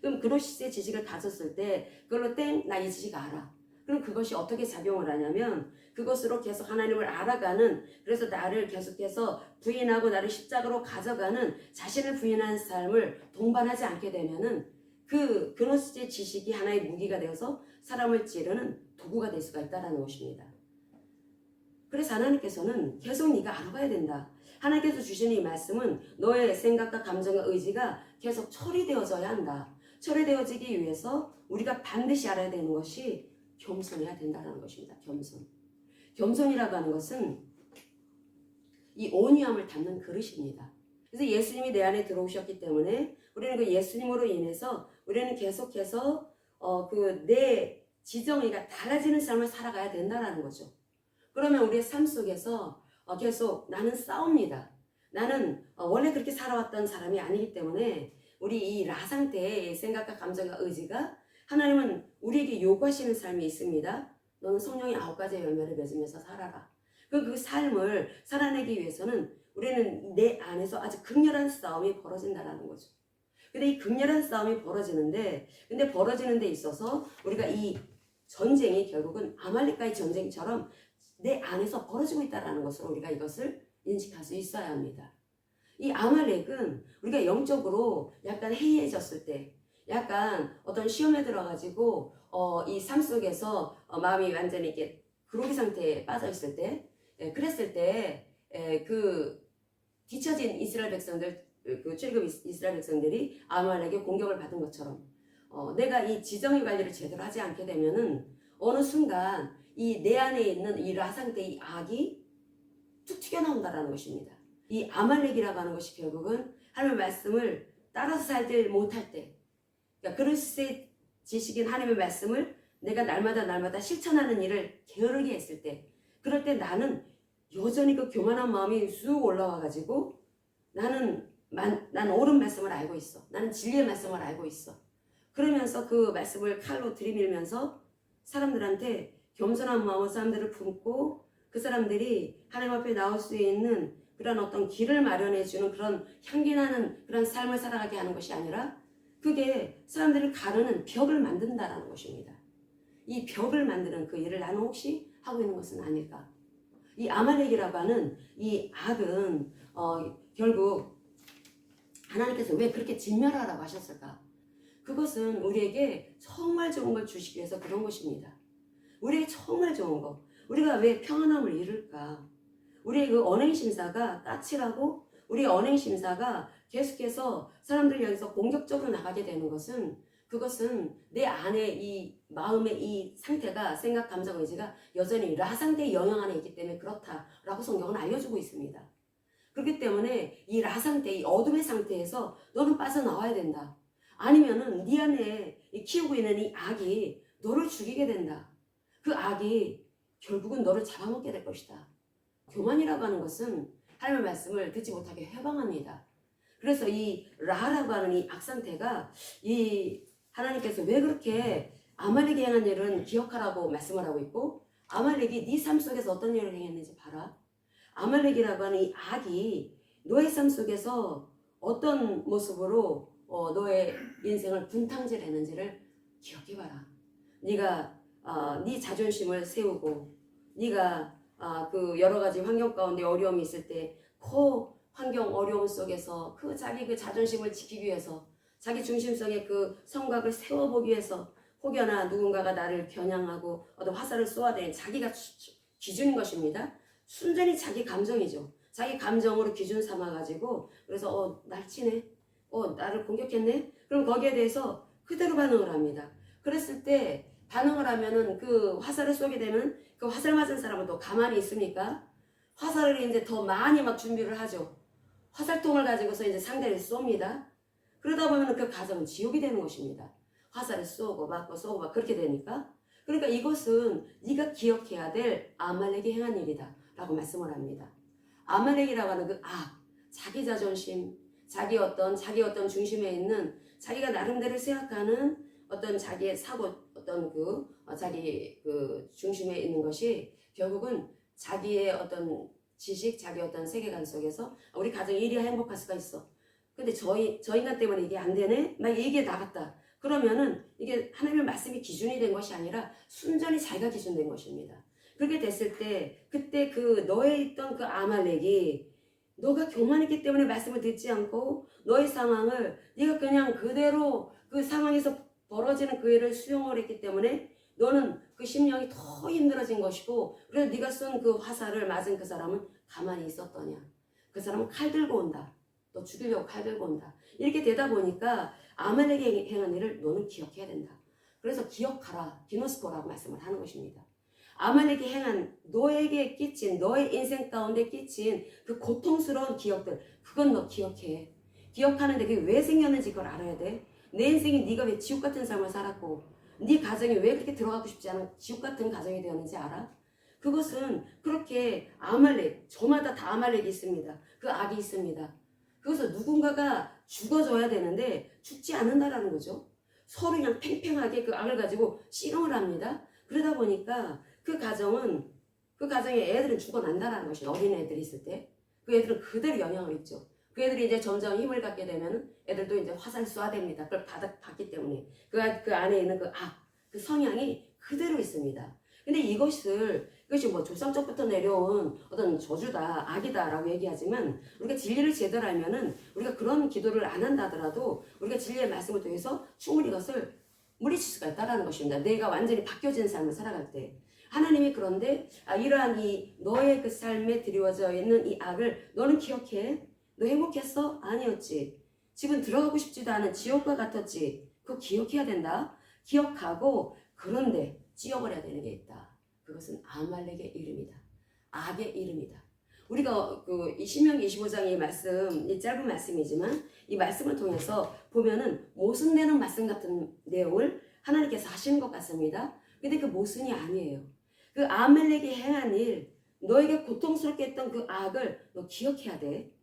그럼 그노시스의 지식을 가졌을 때 그걸로 나 이 지식 알아. 그럼 그것이 어떻게 작용을 하냐면 그것으로 계속 하나님을 알아가는, 그래서 나를 계속해서 부인하고 나를 십자가로 가져가는, 자신을 부인하는 삶을 동반하지 않게 되면은 그 그노시스의 지식이 하나의 무기가 되어서 사람을 찌르는 도구가 될 수가 있다는 것입니다. 그래서 하나님께서는 계속 네가 알아봐야 된다. 하나님께서 주시는 이 말씀은 너의 생각과 감정과 의지가 계속 처리되어져야 한다. 처리되어지기 위해서 우리가 반드시 알아야 되는 것이 겸손해야 된다는 것입니다. 겸손. 겸손이라고 하는 것은 이 온유함을 담는 그릇입니다. 그래서 예수님이 내 안에 들어오셨기 때문에 우리는 그 예수님으로 인해서 우리는 계속해서 내 지정의가 달라지는 삶을 살아가야 된다는 거죠. 그러면 우리의 삶 속에서 계속 나는 싸웁니다. 나는 원래 그렇게 살아왔던 사람이 아니기 때문에 우리 이 라 상태의 생각과 감정과 의지가, 하나님은 우리에게 요구하시는 삶이 있습니다. 너는 성령의 9가지의 열매를 맺으면서 살아라. 그 삶을 살아내기 위해서는 우리는 내 안에서 아주 극렬한 싸움이 벌어진다는 거죠. 근데 이 극렬한 싸움이 벌어지는데, 근데 벌어지는 데 있어서 우리가 이 전쟁이 결국은 아말렉과의 전쟁처럼 내 안에서 벌어지고 있다는 것으로 우리가 이것을 인식할 수 있어야 합니다. 이 아말렉은 우리가 영적으로 약간 해이해졌을 때, 약간 어떤 시험에 들어가지고 이 삶 속에서 마음이 완전히 이렇게 그로기 상태에 빠져 있을 때, 그랬을 때 그 뒤처진 이스라엘 백성들, 그 출애굽 이스라엘 백성들이 아말렉의 공격을 받은 것처럼 내가 이 지정의 관리를 제대로 하지 않게 되면은 어느 순간 이 내 안에 있는 이 라상대 이 악이 툭 튀겨나온다라는 것입니다. 이 아말렉이라고 하는 것이 결국은 하나님의 말씀을 따라서 살지 못할 때, 그러니까 그리스도의 지식인 하나님의 말씀을 내가 날마다 실천하는 일을 게으르게 했을 때, 그럴 때 나는 여전히 그 교만한 마음이 쑥 올라와 가지고 나는 옳은 말씀을 알고 있어. 나는 진리의 말씀을 알고 있어. 그러면서 그 말씀을 칼로 들이밀면서 사람들한테 겸손한 마음으로 사람들을 품고 그 사람들이 하나님 앞에 나올 수 있는 그런 어떤 길을 마련해 주는 그런 향기나는 그런 삶을 살아가게 하는 것이 아니라 그게 사람들을 가르는 벽을 만든다라는 것입니다. 이 벽을 만드는 그 일을 나는 혹시 하고 있는 것은 아닐까? 이 아말렉이라고 하는 이 악은 결국 하나님께서 왜 그렇게 진멸하라고 하셨을까? 그것은 우리에게 정말 좋은 걸 주시기 위해서 그런 것입니다. 우리에게 정말 좋은 거. 우리가 왜 평안함을 잃을까? 우리의 그 언행심사가 까칠하고 우리의 언행심사가 계속해서 사람들 향해서 공격적으로 나가게 되는 것은 그것은 내 안에 이 마음의 이 상태가 생각, 감정, 의지가 여전히 라상대의 영향 안에 있기 때문에 그렇다라고 성경은 알려주고 있습니다. 그렇기 때문에 이 라상대, 이 어둠의 상태에서 너는 빠져나와야 된다. 아니면은 네 안에 키우고 있는 이 악이 너를 죽이게 된다. 그 악이 결국은 너를 잡아먹게 될 것이다. 교만이라고 하는 것은 하나님의 말씀을 듣지 못하게 해방합니다. 그래서 이 라라고 하는 이 악상태가 이 하나님께서 왜 그렇게 아말렉이 행한 일은 기억하라고 말씀을 하고 있고 아말렉이 네 삶 속에서 어떤 일을 행했는지 봐라. 아말렉이라고 하는 이 악이 너의 삶 속에서 어떤 모습으로 너의 인생을 분탕질 했는지를 기억해봐라. 네가 네 자존심을 세우고 네가 그 여러 가지 환경 가운데 어려움이 있을 때 그 환경 어려움 속에서 그 자기 그 자존심을 지키기 위해서 자기 중심성의 그 성곽을 세워보기 위해서 혹여나 누군가가 나를 겨냥하고 어떤 화살을 쏘아대니 자기가 기준인 것입니다. 순전히 자기 감정이죠. 자기 감정으로 기준 삼아가지고 그래서 날 치네, 나를 공격했네. 그럼 거기에 대해서 그대로 반응을 합니다. 그랬을 때 반응을 하면은 그 화살을 쏘게 되면 그 화살 맞은 사람은 또 가만히 있습니까? 화살을 이제 더 많이 막 준비를 하죠. 화살통을 가지고서 이제 상대를 쏩니다. 그러다 보면 그 가정은 지옥이 되는 것입니다. 화살을 쏘고 맞고 쏘고 막 그렇게 되니까. 그러니까 이것은 네가 기억해야 될 아말렉이 행한 일이다 라고 말씀을 합니다. 아말렉이라고 하는 그 자기 자존심, 자기 어떤 중심에 있는 자기가 나름대로 생각하는 어떤 자기의 사고, 어떤 자기 그 중심에 있는 것이 결국은 자기의 어떤 지식, 자기 어떤 세계관 속에서 우리 가정이 이리 행복할 수가 있어. 근데 저 인간 때문에 이게 안 되네? 막 이게 나갔다. 그러면은 이게 하나님의 말씀이 기준이 된 것이 아니라 순전히 자기가 기준된 것입니다. 그렇게 됐을 때 그때 그 너에 있던 그 아말렉이 너가 교만했기 때문에 말씀을 듣지 않고 너의 상황을 네가 그냥 그대로 그 상황에서 벌어지는 그 일을 수용을 했기 때문에 너는 그 심령이 더 힘들어진 것이고 그래서 네가 쏜 그 화살을 맞은 그 사람은 가만히 있었더냐. 그 사람은 칼 들고 온다. 너 죽이려고 칼 들고 온다. 이렇게 되다 보니까 아말렉이 행한 일을 너는 기억해야 된다. 그래서 기억하라. 기노스코라고 말씀을 하는 것입니다. 아말렉이 행한 너에게 끼친 너의 인생 가운데 끼친 그 고통스러운 기억들 그건 너 기억해. 기억하는데 그게 왜 생겼는지 그걸 알아야 돼. 내 인생이 네가 왜 지옥 같은 삶을 살았고 네 가정이 왜 그렇게 들어가고 싶지 않은 지옥 같은 가정이 되었는지 알아? 그것은 그렇게 아말렉 저마다 다 아말렉이 있습니다. 그 악이 있습니다. 그래서 누군가가 죽어줘야 되는데 죽지 않는다라는 거죠. 서로 그냥 팽팽하게 그 악을 가지고 씨름을 합니다. 그러다 보니까 그 가정에 애들은 죽어난다라는 것이 어린 애들이 있을 때 그 애들은 그대로 영향을 입죠. 그 애들이 이제 점점 힘을 갖게 되면 애들도 이제 화살 쏴댑니다. 그걸 받기 때문에 그 안에 있는 그 성향이 그대로 있습니다. 근데 이것이 뭐 조상적부터 내려온 어떤 저주다, 악이다라고 얘기하지만 우리가 진리를 제대로 알면은 우리가 그런 기도를 안 한다 하더라도 우리가 진리의 말씀을 통해서 충분히 이것을 물리칠 수가 있다라는 것입니다. 내가 완전히 바뀌어진 삶을 살아갈 때. 하나님이 그런데 이러한 이 너의 그 삶에 드리워져 있는 이 악을 너는 기억해? 너 행복했어? 아니었지. 지금 들어가고 싶지도 않은 지옥과 같았지. 그거 기억해야 된다. 기억하고 그런데 찌어버려야 되는 게 있다. 그것은 아말렉의 이름이다. 악의 이름이다. 우리가 이 신명기 25장의 말씀, 이 짧은 말씀이지만 이 말씀을 통해서 보면은 모순되는 말씀 같은 내용을 하나님께서 하시는 것 같습니다. 근데 그 모순이 아니에요. 그 아말렉이 행한 일, 너에게 고통스럽게 했던 그 악을 너 기억해야 돼.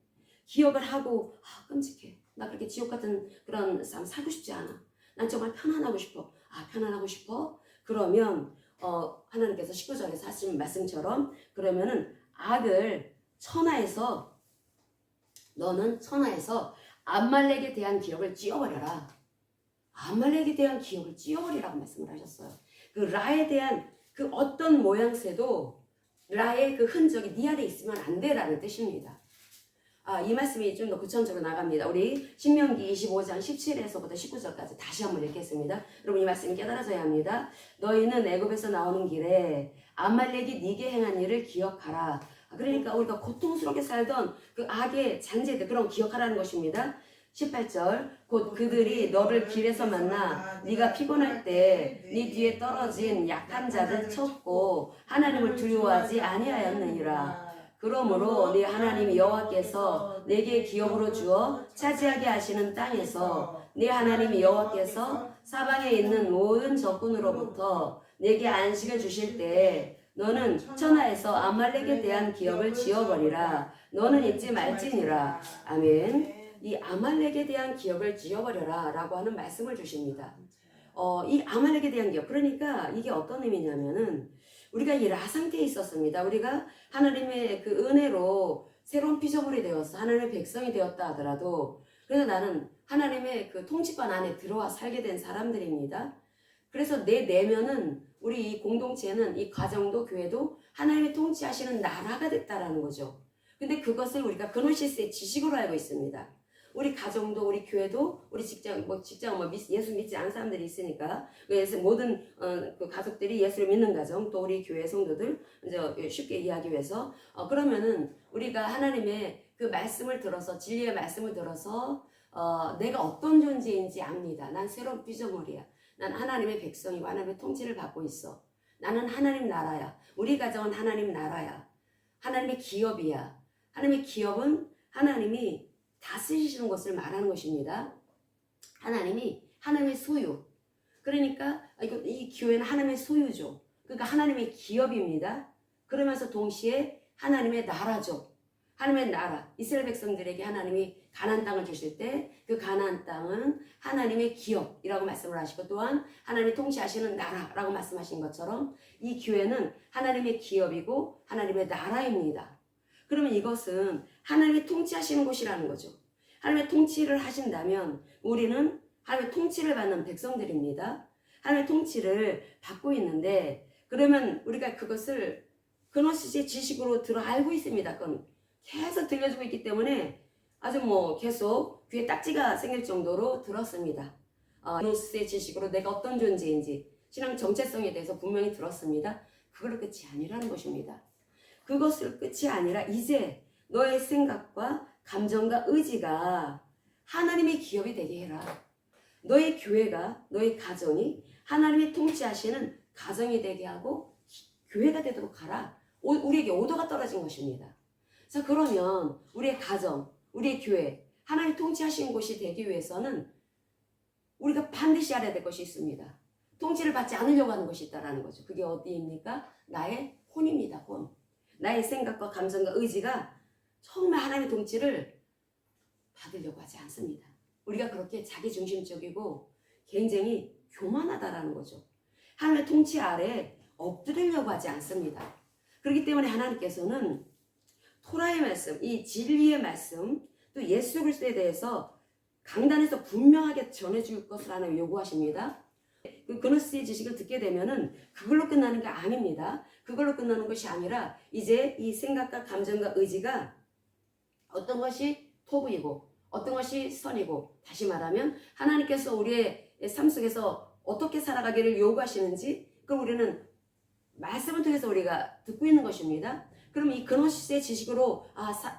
기억을 하고 끔찍해. 나 그렇게 지옥 같은 그런 삶 살고 싶지 않아. 난 정말 편안하고 싶어. 편안하고 싶어? 그러면 하나님께서 19절에서 하신 말씀처럼 그러면은 악을 너는 천하에서 아말렉에 대한 기억을 찌워버려라. 아말렉에 대한 기억을 찌워버리라고 말씀을 하셨어요. 그 라에 대한 그 어떤 모양새도 라의 그 흔적이 네 안에 있으면 안 돼라는 뜻입니다. 이 말씀이 좀 더 구체적으로 나갑니다. 우리 신명기 25장 17에서부터 19절까지 다시 한번 읽겠습니다. 여러분 이 말씀이 깨달아져야 합니다. 너희는 애굽에서 나오는 길에 아말렉이 네게 행한 일을 기억하라. 그러니까 우리가 고통스럽게 살던 그 악의 잔재들 그런 기억하라는 것입니다. 18절 곧 그들이 너를 길에서 만나 네가 피곤할 때 네 뒤에 떨어진 약한 자들 쳤고 하나님을 두려워하지 아니하였느니라. 그러므로 네 하나님 여호와께서 내게 기업으로 주어 차지하게 하시는 땅에서 네 하나님 여호와께서 사방에 있는 모든 적군으로부터 내게 안식을 주실 때 너는 천하에서 아말렉에 대한 기업을 지어버리라. 너는 잊지 말지니라. 아멘. 이 아말렉에 대한 기업을 지어버려라 라고 하는 말씀을 주십니다. 이 아말렉에 대한 기업, 그러니까 이게 어떤 의미냐면은 우리가 이 라 상태에 있었습니다. 우리가 하나님의 그 은혜로 새로운 피조물이 되어서 하나님의 백성이 되었다 하더라도 그래서 나는 하나님의 그 통치권 안에 들어와 살게 된 사람들입니다. 그래서 내 내면은 우리 이 공동체는 이 가정도 교회도 하나님의 통치하시는 나라가 됐다라는 거죠. 근데 그것을 우리가 그노시스의 지식으로 알고 있습니다. 우리 가정도 우리 교회도 우리 직장 예수 믿지 않은 사람들이 있으니까 그래서 모든 그 가족들이 예수를 믿는 가정 또 우리 교회 성도들 이제 쉽게 이해하기 위해서 그러면은 우리가 하나님의 그 말씀을 들어서 진리의 말씀을 들어서 내가 어떤 존재인지 압니다. 난 새로운 피조물이야. 난 하나님의 백성이고 하나님의 통치를 받고 있어. 나는 하나님 나라야. 우리 가정은 하나님 나라야. 하나님의 기업이야. 하나님의 기업은 하나님이 다스리시는 것을 말하는 것입니다. 하나님의 소유. 그러니까 이 교회는 하나님의 소유죠. 그러니까 하나님의 기업입니다. 그러면서 동시에 하나님의 나라죠. 하나님의 나라. 이스라엘 백성들에게 하나님이 가나안 땅을 주실 때 그 가나안 땅은 하나님의 기업이라고 말씀을 하시고 또한 하나님이 통치하시는 나라라고 말씀하신 것처럼 이 교회는 하나님의 기업이고 하나님의 나라입니다. 그러면 이것은 하나님이 통치하시는 곳이라는 거죠. 하나님의 통치를 하신다면 우리는 하나님의 통치를 받는 백성들입니다. 하나님의 통치를 받고 있는데 그러면 우리가 그것을 그노시스의 지식으로 알고 있습니다. 그건 계속 들려주고 있기 때문에 아주 계속 귀에 딱지가 생길 정도로 들었습니다. 그노시스의 지식으로 내가 어떤 존재인지 신앙 정체성에 대해서 분명히 들었습니다. 그걸로 끝이 아니라는 것입니다. 그것을 끝이 아니라 이제 너의 생각과 감정과 의지가 하나님의 기업이 되게 해라. 너의 교회가, 너의 가정이 하나님의 통치하시는 가정이 되게 하고 교회가 되도록 하라. 우리에게 오더가 떨어진 것입니다. 자, 그러면 우리의 가정, 우리의 교회, 하나님 통치하시는 곳이 되기 위해서는 우리가 반드시 알아야 될 것이 있습니다. 통치를 받지 않으려고 하는 것이 있다는 거죠. 그게 어디입니까? 나의 혼입니다. 혼. 나의 생각과 감정과 의지가 정말 하나님의 통치를 받으려고 하지 않습니다. 우리가 그렇게 자기중심적이고 굉장히 교만하다라는 거죠. 하나님의 통치 아래 엎드리려고 하지 않습니다. 그렇기 때문에 하나님께서는 토라의 말씀, 이 진리의 말씀, 또 예수 그리스도에 대해서 강단에서 분명하게 전해줄 것을 하나님 요구하십니다. 그 그노스의 지식을 듣게 되면은 그걸로 끝나는 게 아닙니다. 그걸로 끝나는 것이 아니라 이제 이 생각과 감정과 의지가 어떤 것이 토부이고 어떤 것이 선이고, 다시 말하면 하나님께서 우리의 삶 속에서 어떻게 살아가기를 요구하시는지 그걸 우리는 말씀을 통해서 우리가 듣고 있는 것입니다. 그럼 이 그노시스의 지식으로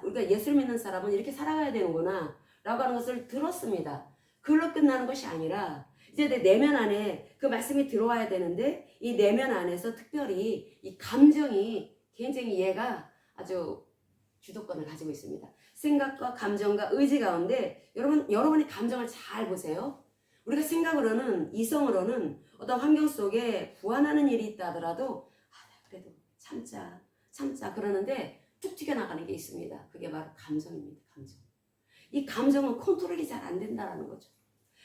우리가 예수를 믿는 사람은 이렇게 살아가야 되는구나 라고 하는 것을 들었습니다. 그걸로 끝나는 것이 아니라 이제 내 내면 안에 그 말씀이 들어와야 되는데, 이 내면 안에서 특별히 이 감정이 굉장히 얘가 아주 주도권을 가지고 있습니다. 생각과 감정과 의지 가운데 여러분의 감정을 잘 보세요. 우리가 생각으로는, 이성으로는 어떤 환경 속에 부안하는 일이 있다 하더라도 그래도 참자 그러는데 툭 튀겨나가는 게 있습니다. 그게 바로 감정입니다. 감정. 이 감정은 컨트롤이 잘 안 된다는 거죠.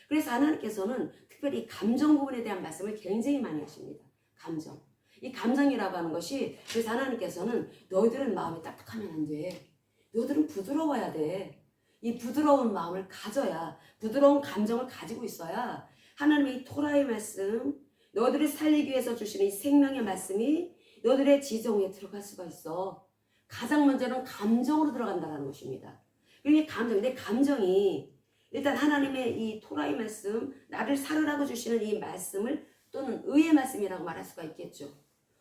그래서 하나님께서는 특별히 감정 부분에 대한 말씀을 굉장히 많이 하십니다. 감정. 이 감정이라고 하는 것이, 그래서 하나님께서는 너희들은 마음이 딱딱하면 안 돼. 너희들은 부드러워야 돼. 이 부드러운 마음을 가져야, 부드러운 감정을 가지고 있어야 하나님의 이 토라의 말씀, 너희들을 살리기 위해서 주시는 이 생명의 말씀이 너희들의 지정에 들어갈 수가 있어. 가장 먼저는 감정으로 들어간다는 것입니다. 그리고 내 감정이 일단 하나님의 이 토라의 말씀, 나를 살으라고 주시는 이 말씀을, 또는 의의 말씀이라고 말할 수가 있겠죠.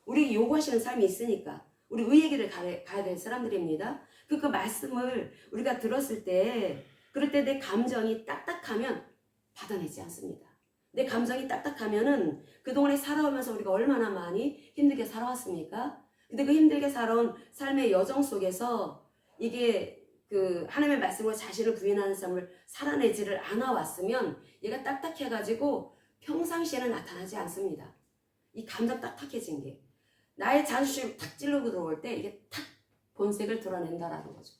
우리에게 요구하시는 삶이 있으니까 우리 의의 길을 가야 될 사람들입니다. 그 말씀을 우리가 들었을 때, 그럴 때 내 감정이 딱딱하면 받아내지 않습니다. 내 감정이 딱딱하면은 그동안에 살아오면서 우리가 얼마나 많이 힘들게 살아왔습니까? 근데 그 힘들게 살아온 삶의 여정 속에서 이게 하나님의 말씀으로 자신을 부인하는 삶을 살아내지를 않아 왔으면 얘가 딱딱해가지고 평상시에는 나타나지 않습니다. 이 감정 딱딱해진 게 나의 자존심을 탁 찌르고 들어올 때 이게 탁 본색을 드러낸다라는 거죠.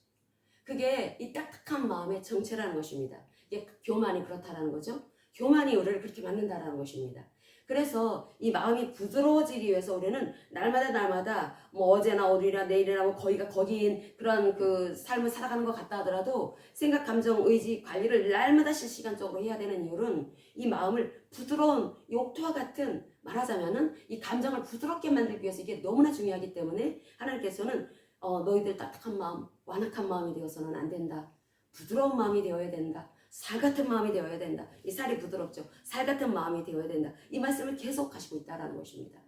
그게 이 딱딱한 마음의 정체라는 것입니다. 이게 교만이 그렇다라는 거죠. 교만이 우리를 그렇게 만든다라는 것입니다. 그래서 이 마음이 부드러워지기 위해서 우리는 날마다 뭐 어제나 오늘이나 내일이나 뭐 거기가 거기인 그런 그 삶을 살아가는 것 같다 하더라도 생각, 감정, 의지 관리를 날마다 실시간적으로 해야 되는 이유는 이 마음을 부드러운 욕토와 같은, 말하자면은 이 감정을 부드럽게 만들기 위해서 이게 너무나 중요하기 때문에 하나님께서는 너희들 딱딱한 마음, 완악한 마음이 되어서는 안 된다. 부드러운 마음이 되어야 된다. 살 같은 마음이 되어야 된다. 이 살이 부드럽죠. 살 같은 마음이 되어야 된다. 이 말씀을 계속 하시고 있다는 것입니다.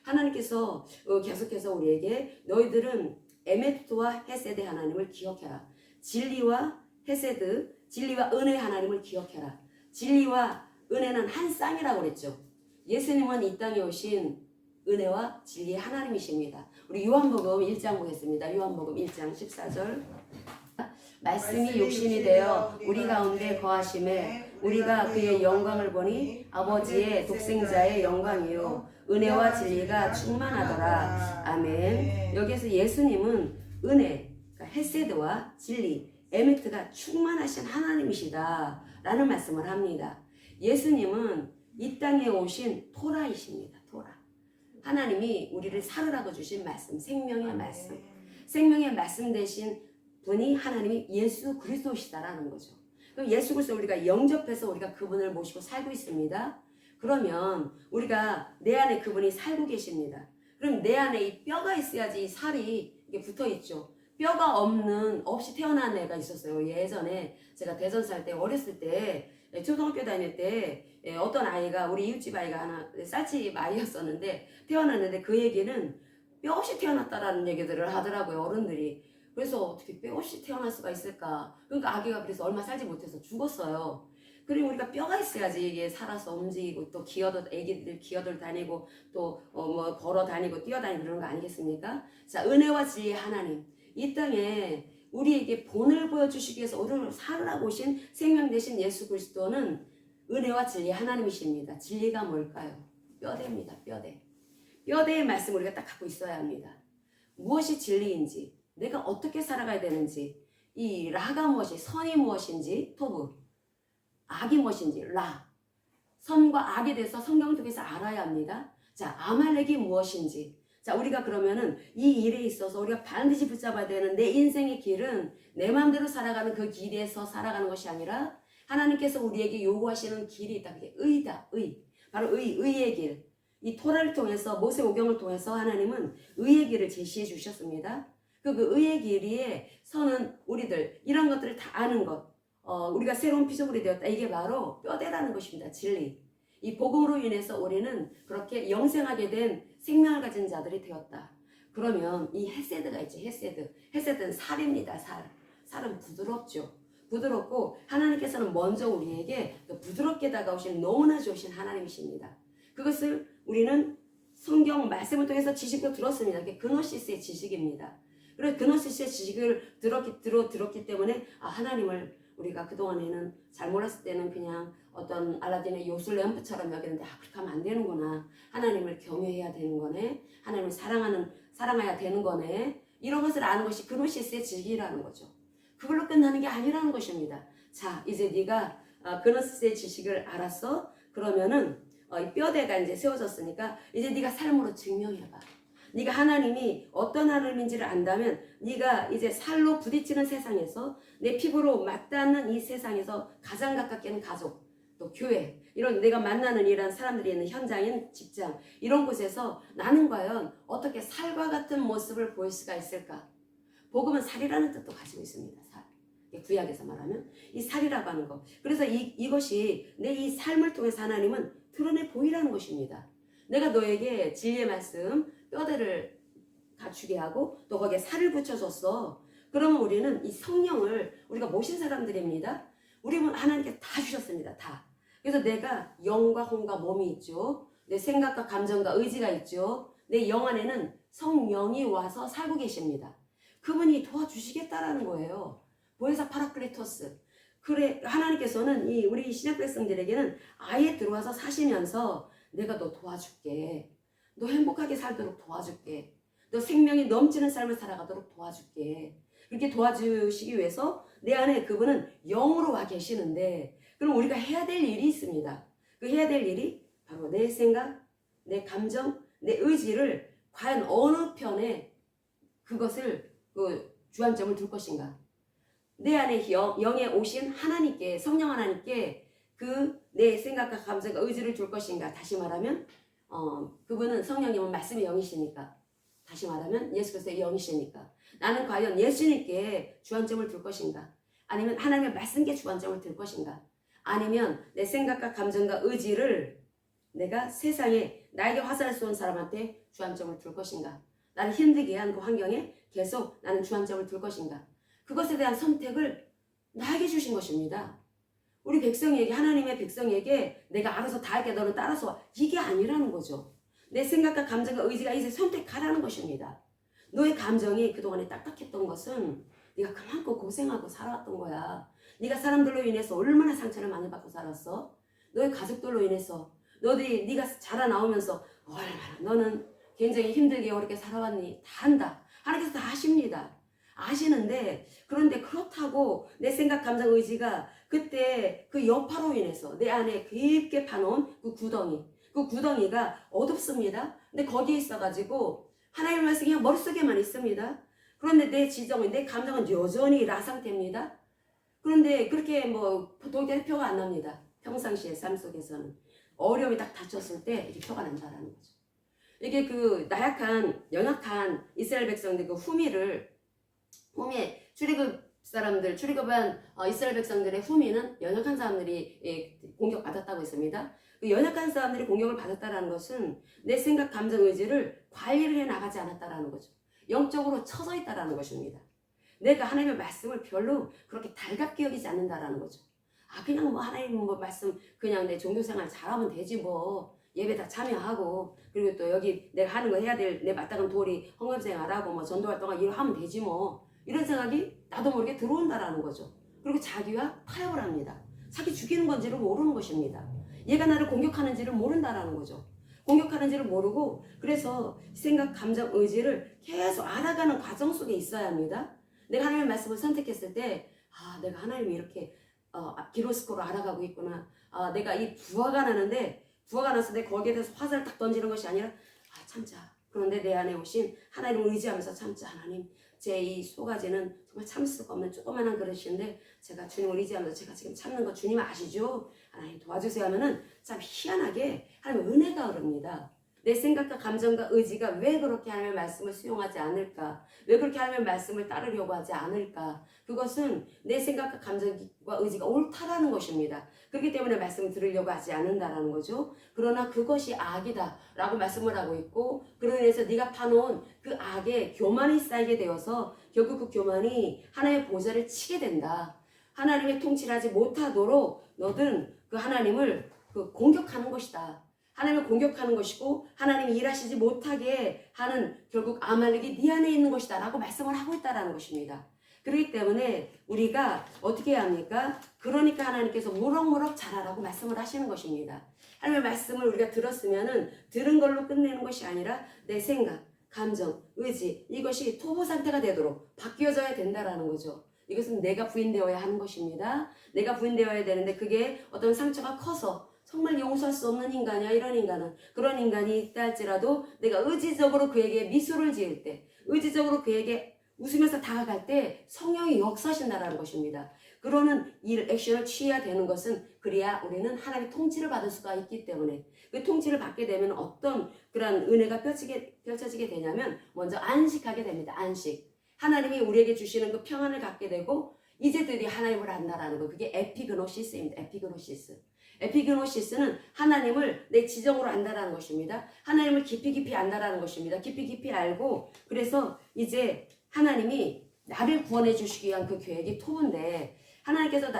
하나님께서 계속해서 우리에게 너희들은 에메트와 헤세드 하나님을 기억해라. 진리와 헤세드, 진리와 은혜 하나님을 기억해라. 진리와 은혜는 한 쌍이라고 그랬죠. 예수님은 이 땅에 오신 은혜와 진리의 하나님이십니다. 우리 요한복음 1장 보겠습니다. 요한복음 1장 14절. 말씀이 육신이 되어 우리 가운데 거하심에 우리가 그의 영광을 보니 아버지의 독생자의 영광이요 은혜와 진리가 충만하더라. 아멘. 여기에서 예수님은 은혜, 그러니까 헤세드와 진리, 에메트가 충만하신 하나님이시다 라는 말씀을 합니다. 예수님은 이 땅에 오신 토라이십니다. 토라. 하나님이 우리를 살으라고 주신 말씀, 생명의 말씀. 생명의 말씀 대신 분이 하나님이 예수 그리스도시다라는 거죠. 그럼 예수 그리스도 우리가 영접해서 우리가 그분을 모시고 살고 있습니다. 그러면 우리가 내 안에 그분이 살고 계십니다. 그럼 내 안에 이 뼈가 있어야지 이 살이 이게 붙어 있죠. 뼈가 없이 태어난 애가 있었어요. 예전에 제가 대전 살 때, 어렸을 때, 초등학교 다닐 때 어떤 아이가, 우리 이웃집 아이가 하나 쌀집 아이였었는데 태어났는데 그 얘기는 뼈 없이 태어났다라는 얘기들을 하더라고요. 어른들이. 그래서 어떻게 뼈 없이 태어날 수가 있을까? 그러니까 아기가 그래서 얼마 살지 못해서 죽었어요. 그리고 우리가 뼈가 있어야지 이게 살아서 움직이고 또 애기들 기어들 다니고 또 뭐 걸어 다니고 뛰어다니고 그런 거 아니겠습니까? 자, 은혜와 진리의 하나님. 이 땅에 우리에게 본을 보여주시기 위해서 우리를 살으라고 오신 생명 되신 예수 그리스도는 은혜와 진리의 하나님이십니다. 진리가 뭘까요? 뼈대입니다. 뼈대. 뼈대의 말씀 우리가 딱 갖고 있어야 합니다. 무엇이 진리인지, 내가 어떻게 살아가야 되는지, 이 라가 무엇이, 선이 무엇인지, 토브, 악이 무엇인지, 라, 선과 악에 대해서 성경 속에서 알아야 합니다. 자, 아말렉이 무엇인지, 자, 우리가 그러면은 이 일에 있어서 우리가 반드시 붙잡아야 되는 내 인생의 길은 내 마음대로 살아가는 그 길에서 살아가는 것이 아니라 하나님께서 우리에게 요구하시는 길이 있다. 그게 의다. 의. 바로 의의 길. 이 토라를 통해서 모세오경을 통해서 하나님은 의의 길을 제시해 주셨습니다. 그 의의 길에 서는 우리들 이런 것들을 다 아는 것. 우리가 새로운 피조물이 되었다. 이게 바로 뼈대라는 것입니다. 진리. 이 복음으로 인해서 우리는 그렇게 영생하게 된 생명을 가진 자들이 되었다. 그러면 이 헤세드가 있죠. 헤세드는 살입니다. 살은 부드럽죠. 부드럽고 하나님께서는 먼저 우리에게 부드럽게 다가오신 너무나 좋으신 하나님이십니다. 그것을 우리는 성경 말씀을 통해서 지식도 들었습니다. 그게 그노시스의 지식입니다. 그래서 그노시스의 지식을 들었기 때문에 하나님을 우리가 그동안에는 잘 몰랐을 때는 그냥 어떤 알라딘의 요술 램프처럼 여기는데 그렇게 하면 안 되는구나. 하나님을 경외해야 되는 거네. 하나님을 사랑해야 되는 거네. 이런 것을 아는 것이 그노시스의 지식이라는 거죠. 그걸로 끝나는 게 아니라는 것입니다. 자, 이제 네가 그노시스의 지식을 알았어? 그러면은 이 뼈대가 이제 세워졌으니까 이제 네가 삶으로 증명해봐. 네가 하나님이 어떤 하나님인지를 안다면 네가 이제 살로 부딪히는 세상에서 내 피부로 맞닿는 이 세상에서 가장 가깝게는 가족, 또 교회, 이런 내가 만나는 이런 사람들이 있는 현장인 직장, 이런 곳에서 나는 과연 어떻게 살과 같은 모습을 보일 수가 있을까? 복음은 살이라는 뜻도 가지고 있습니다. 살. 구약에서 말하면 이 살이라고 하는 거. 그래서 이것이 내 이 삶을 통해서 하나님은 드러내 보이라는 것입니다. 내가 너에게 진리의 말씀, 뼈대를 갖추게 하고 또 거기에 살을 붙여줬어. 그러면 우리는 이 성령을 우리가 모신 사람들입니다. 우리는 하나님께 다 주셨습니다. 다. 그래서 내가 영과 혼과 몸이 있죠. 내 생각과 감정과 의지가 있죠. 내 영 안에는 성령이 와서 살고 계십니다. 그분이 도와주시겠다라는 거예요. 보혜사 파라클레토스. 그래, 하나님께서는 우리 신약 백성들에게는 아예 들어와서 사시면서 내가 너 도와줄게. 너 행복하게 살도록 도와줄게. 너 생명이 넘치는 삶을 살아가도록 도와줄게. 그렇게 도와주시기 위해서 내 안에 그분은 영으로 와 계시는데, 그럼 우리가 해야 될 일이 있습니다. 그 해야 될 일이 바로 내 생각, 내 감정, 내 의지를 과연 어느 편에 그것을 주안점을 둘 것인가. 내 안에 영에 오신 하나님께, 성령 하나님께 내 생각과 감정과 의지를 줄 것인가. 다시 말하면 그분은 성령님은 말씀의 영이시니까, 다시 말하면 예수 그리스도의 영이시니까 나는 과연 예수님께 주안점을 둘 것인가, 아니면 하나님의 말씀께 주안점을 둘 것인가, 아니면 내 생각과 감정과 의지를 내가 세상에 나에게 화살을 쏘는 사람한테 주안점을 둘 것인가, 나를 힘들게 한 그 환경에 계속 나는 주안점을 둘 것인가. 그것에 대한 선택을 나에게 주신 것입니다. 우리 백성에게, 하나님의 백성에게 내가 알아서 다 할게, 너는 따라서 와, 이게 아니라는 거죠. 내 생각과 감정과 의지가 이제 선택하라는 것입니다. 너의 감정이 그동안에 딱딱했던 것은 네가 그만큼 고생하고 살아왔던 거야. 네가 사람들로 인해서 얼마나 상처를 많이 받고 살았어? 너의 가족들로 인해서, 네가 자라나오면서 얼마나 너는 굉장히 힘들게 어렵게 살아왔니? 다 안다. 하나님께서 다 아십니다. 아시는데, 그런데 그렇다고 내 생각, 감정, 의지가 그때 그 여파로 인해서 내 안에 깊게 파놓은 그 구덩이가 어둡습니다. 근데 거기에 있어가지고 하나님의 말씀이 그냥 머릿속에만 있습니다. 그런데 내 지정은, 내 감정은 여전히 라 상태입니다. 그런데 그렇게 보통 표가 안 납니다. 평상시의 삶 속에서는 어려움이 딱 닥쳤을 때 이렇게 표가 난다라는 거죠. 이게 연약한 이스라엘 백성들 후미에 출애굽한 이스라엘 백성들의 후미는 연약한 사람들이 공격받았다고 했습니다. 그 연약한 사람들이 공격을 받았다는 것은 내 생각, 감정, 의지를 관리를 해 나가지 않았다라는 거죠. 영적으로 처져 있다라는 것입니다. 내가 하나님의 말씀을 별로 그렇게 달갑게 여기지 않는다라는 거죠. 그냥 하나님 말씀 그냥 내 종교생활 잘하면 되지 예배 다 참여하고, 그리고 또 여기 내가 하는 거 해야 될 내 마땅한 도리 헌금생활하고 전도활동하고 이거 하면 되지 이런 생각이 나도 모르게 들어온다라는 거죠. 그리고 자기와 타협을 합니다. 자기 죽이는 건지를 모르는 것입니다. 얘가 나를 공격하는지를 모른다라는 거죠. 공격하는지를 모르고, 그래서 생각, 감정, 의지를 계속 알아가는 과정 속에 있어야 합니다. 내가 하나님의 말씀을 선택했을 때 내가 하나님이 이렇게 기로스코로 알아가고 있구나. 내가 이 부화가 나는데, 부화가 나서 내 거기에 대해서 화살을 딱 던지는 것이 아니라 참자. 그런데 내 안에 오신 하나님을 의지하면서 참자. 하나님, 제 이 소가지는 정말 참을 수가 없는 조그만한 그릇인데 제가 주님을 의지하면서 제가 지금 참는 거 주님 아시죠? 하나님 도와주세요 하면은 참 희한하게 하나님 은혜가 흐릅니다. 내 생각과 감정과 의지가 왜 그렇게 하나님의 말씀을 수용하지 않을까? 왜 그렇게 하나님의 말씀을 따르려고 하지 않을까? 그것은 내 생각과 감정과 의지가 옳다라는 것입니다. 그렇기 때문에 말씀을 들으려고 하지 않는다라는 거죠. 그러나 그것이 악이다 라고 말씀을 하고 있고, 그로 인해서 네가 파놓은 그 악에 교만이 쌓이게 되어서 결국 그 교만이 하나님의 보좌를 치게 된다. 하나님의 통치를 하지 못하도록 너는 그 하나님을 공격하는 것이다. 하나님을 공격하는 것이고 하나님이 일하시지 못하게 하는 결국 아말렉이 네 안에 있는 것이다 라고 말씀을 하고 있다는 것입니다. 그렇기 때문에 우리가 어떻게 해야 합니까? 그러니까 하나님께서 무럭무럭 자라라고 말씀을 하시는 것입니다. 하나님의 말씀을 우리가 들었으면은 들은 걸로 끝내는 것이 아니라 내 생각, 감정, 의지 이것이 토부 상태가 되도록 바뀌어져야 된다라는 거죠. 이것은 내가 부인되어야 하는 것입니다. 내가 부인되어야 되는데 그게 어떤 상처가 커서 정말 용서할 수 없는 인간이야. 이런 인간은 그런 인간이 있다 할지라도 내가 의지적으로 그에게 미소를 지을 때, 의지적으로 그에게 웃으면서 다가갈 때 성령이 역사하신다는 것입니다. 그러는 액션을 취해야 되는 것은 그래야 우리는 하나님의 통치를 받을 수가 있기 때문에 그 통치를 받게 되면 어떤 그런 은혜가 펼쳐지게 되냐면 먼저 안식하게 됩니다. 안식. 하나님이 우리에게 주시는 그 평안을 갖게 되고 이제 드디어 하나님을 안다라는 거. 그게 에피그노시스입니다. 에피그노시스. 에피그노시스는 하나님을 내 지정으로 안다라는 것입니다. 하나님을 깊이 안다라는 것입니다. 깊이 알고 그래서 이제 하나님이 나를 구원해 주시기 위한 그 계획이 토부인데 하나님께서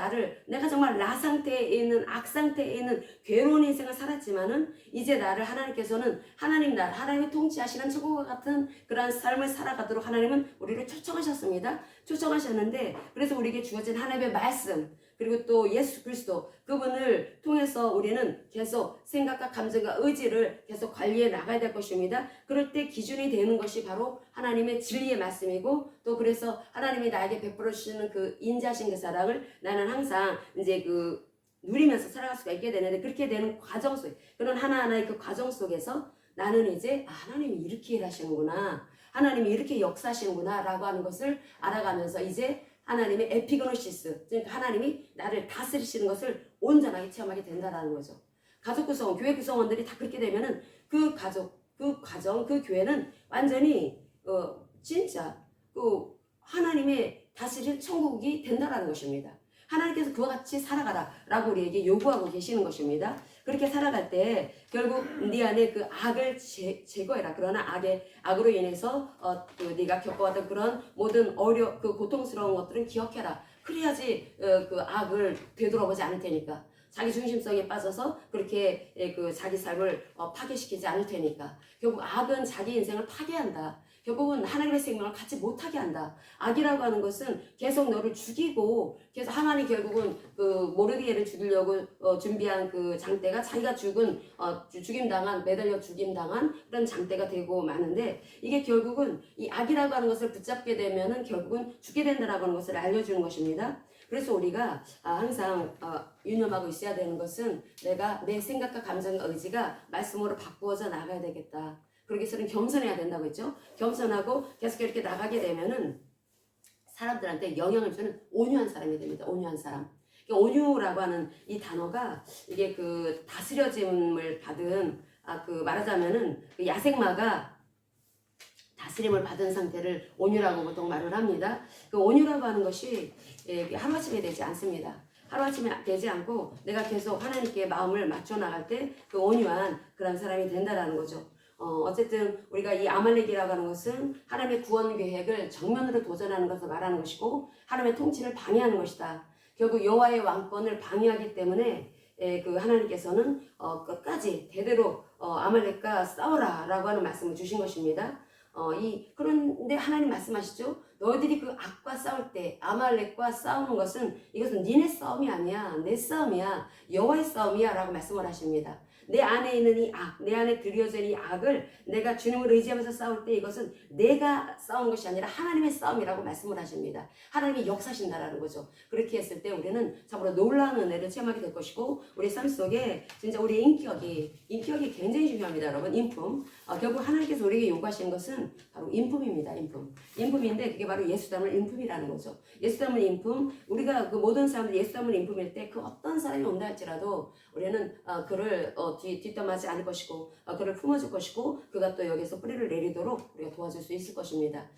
내가 정말 나 상태에 있는 악 상태에 있는 괴로운 인생을 살았지만은 이제 나를 하나님께서는 하나님의 통치하시는 천국과 같은 그러한 삶을 살아가도록 하나님은 우리를 초청하셨습니다. 초청하셨는데 그래서 우리에게 주어진 하나님의 말씀 그리고 또 예수 그리스도 그분을 통해서 우리는 계속 생각과 감정과 의지를 계속 관리해 나가야 될 것입니다. 그럴 때 기준이 되는 것이 바로 하나님의 진리의 말씀이고 또 그래서 하나님이 나에게 베풀어 주시는 그 인자하신 그 사랑을 나는 항상 이제 누리면서 살아갈 수가 있게 되는데 그렇게 되는 과정 속에 그런 하나하나의 그 과정 속에서 나는 이제 하나님이 이렇게 일하시는구나. 하나님이 이렇게 역사하시는구나 라고 하는 것을 알아가면서 이제 하나님의 에피그노시스, 즉 하나님이 나를 다스리시는 것을 온전하게 체험하게 된다는 거죠. 가족 구성원, 교회 구성원들이 다 그렇게 되면은 그 가족, 그 가정, 그 교회는 완전히 진짜 하나님의 다스릴 천국이 된다는 것입니다. 하나님께서 그와 같이 살아가라 라고 우리에게 요구하고 계시는 것입니다. 그렇게 살아갈 때 결국 네 안에 그 악을 제거해라. 그러나 악으로 인해서 네가 겪어왔던 그런 모든 그 고통스러운 것들은 기억해라. 그래야지 그 악을 되돌아보지 않을 테니까. 자기 중심성에 빠져서 그렇게 그 자기 삶을 파괴시키지 않을 테니까. 결국 악은 자기 인생을 파괴한다. 결국은 하나님의 생명을 갖지 못하게 한다. 악이라고 하는 것은 계속 너를 죽이고 계속 하나님 결국은 그 모르드게를 죽이려고 준비한 그 장대가 자기가 매달려 죽임당한 그런 장대가 되고 마는데 이게 결국은 이 악이라고 하는 것을 붙잡게 되면은 결국은 죽게 된다라고 하는 것을 알려주는 것입니다. 그래서 우리가 항상 유념하고 있어야 되는 것은 내가 내 생각과 감정과 의지가 말씀으로 바꾸어져 나가야 되겠다. 그러기 위해서는 겸손해야 된다고 했죠. 겸손하고 계속 이렇게 나가게 되면은 사람들한테 영향을 주는 온유한 사람이 됩니다. 온유한 사람. 온유라고 하는 이 단어가 이게 그 다스려짐을 받은 말하자면은 그 야생마가 다스림을 받은 상태를 온유라고 보통 말을 합니다. 그 온유라고 하는 것이 하루아침에 되지 않습니다. 하루아침에 되지 않고 내가 계속 하나님께 마음을 맞춰 나갈 때 그 온유한 그런 사람이 된다라는 거죠. 어쨌든 우리가 이 아말렉이라고 하는 것은 하나님의 구원 계획을 정면으로 도전하는 것을 말하는 것이고 하나님의 통치를 방해하는 것이다. 결국 여호와의 왕권을 방해하기 때문에 그 하나님께서는 끝까지 대대로 아말렉과 싸워라 라고 하는 말씀을 주신 것입니다. 그런데 하나님 말씀하시죠. 너희들이 그 악과 싸울 때 아말렉과 싸우는 것은 이것은 니네 싸움이 아니야. 내 싸움이야. 여호와의 싸움이야 라고 말씀을 하십니다. 내 안에 있는 이 악, 내 안에 들여져 있는 이 악을 내가 주님을 의지하면서 싸울 때 이것은 내가 싸운 것이 아니라 하나님의 싸움이라고 말씀을 하십니다. 하나님이 역사하신다라는 거죠. 그렇게 했을 때 우리는 참으로 놀라운 은혜를 체험하게 될 것이고 우리 삶 속에 진짜 우리의 인격이 굉장히 중요합니다. 여러분 인품. 결국 하나님께서 우리에게 요구하시는 것은 바로 인품입니다. 인품인데 그게 바로 예수 닮은 인품이라는 거죠. 예수 닮은 인품. 우리가 그 모든 사람들이 예수 닮은 인품일 때 그 어떤 사람이 온다 할지라도 우리는 그를 뒷담하지 않을 것이고 그를 품어줄 것이고 그가 또 여기서 뿌리를 내리도록 우리가 도와줄 수 있을 것입니다.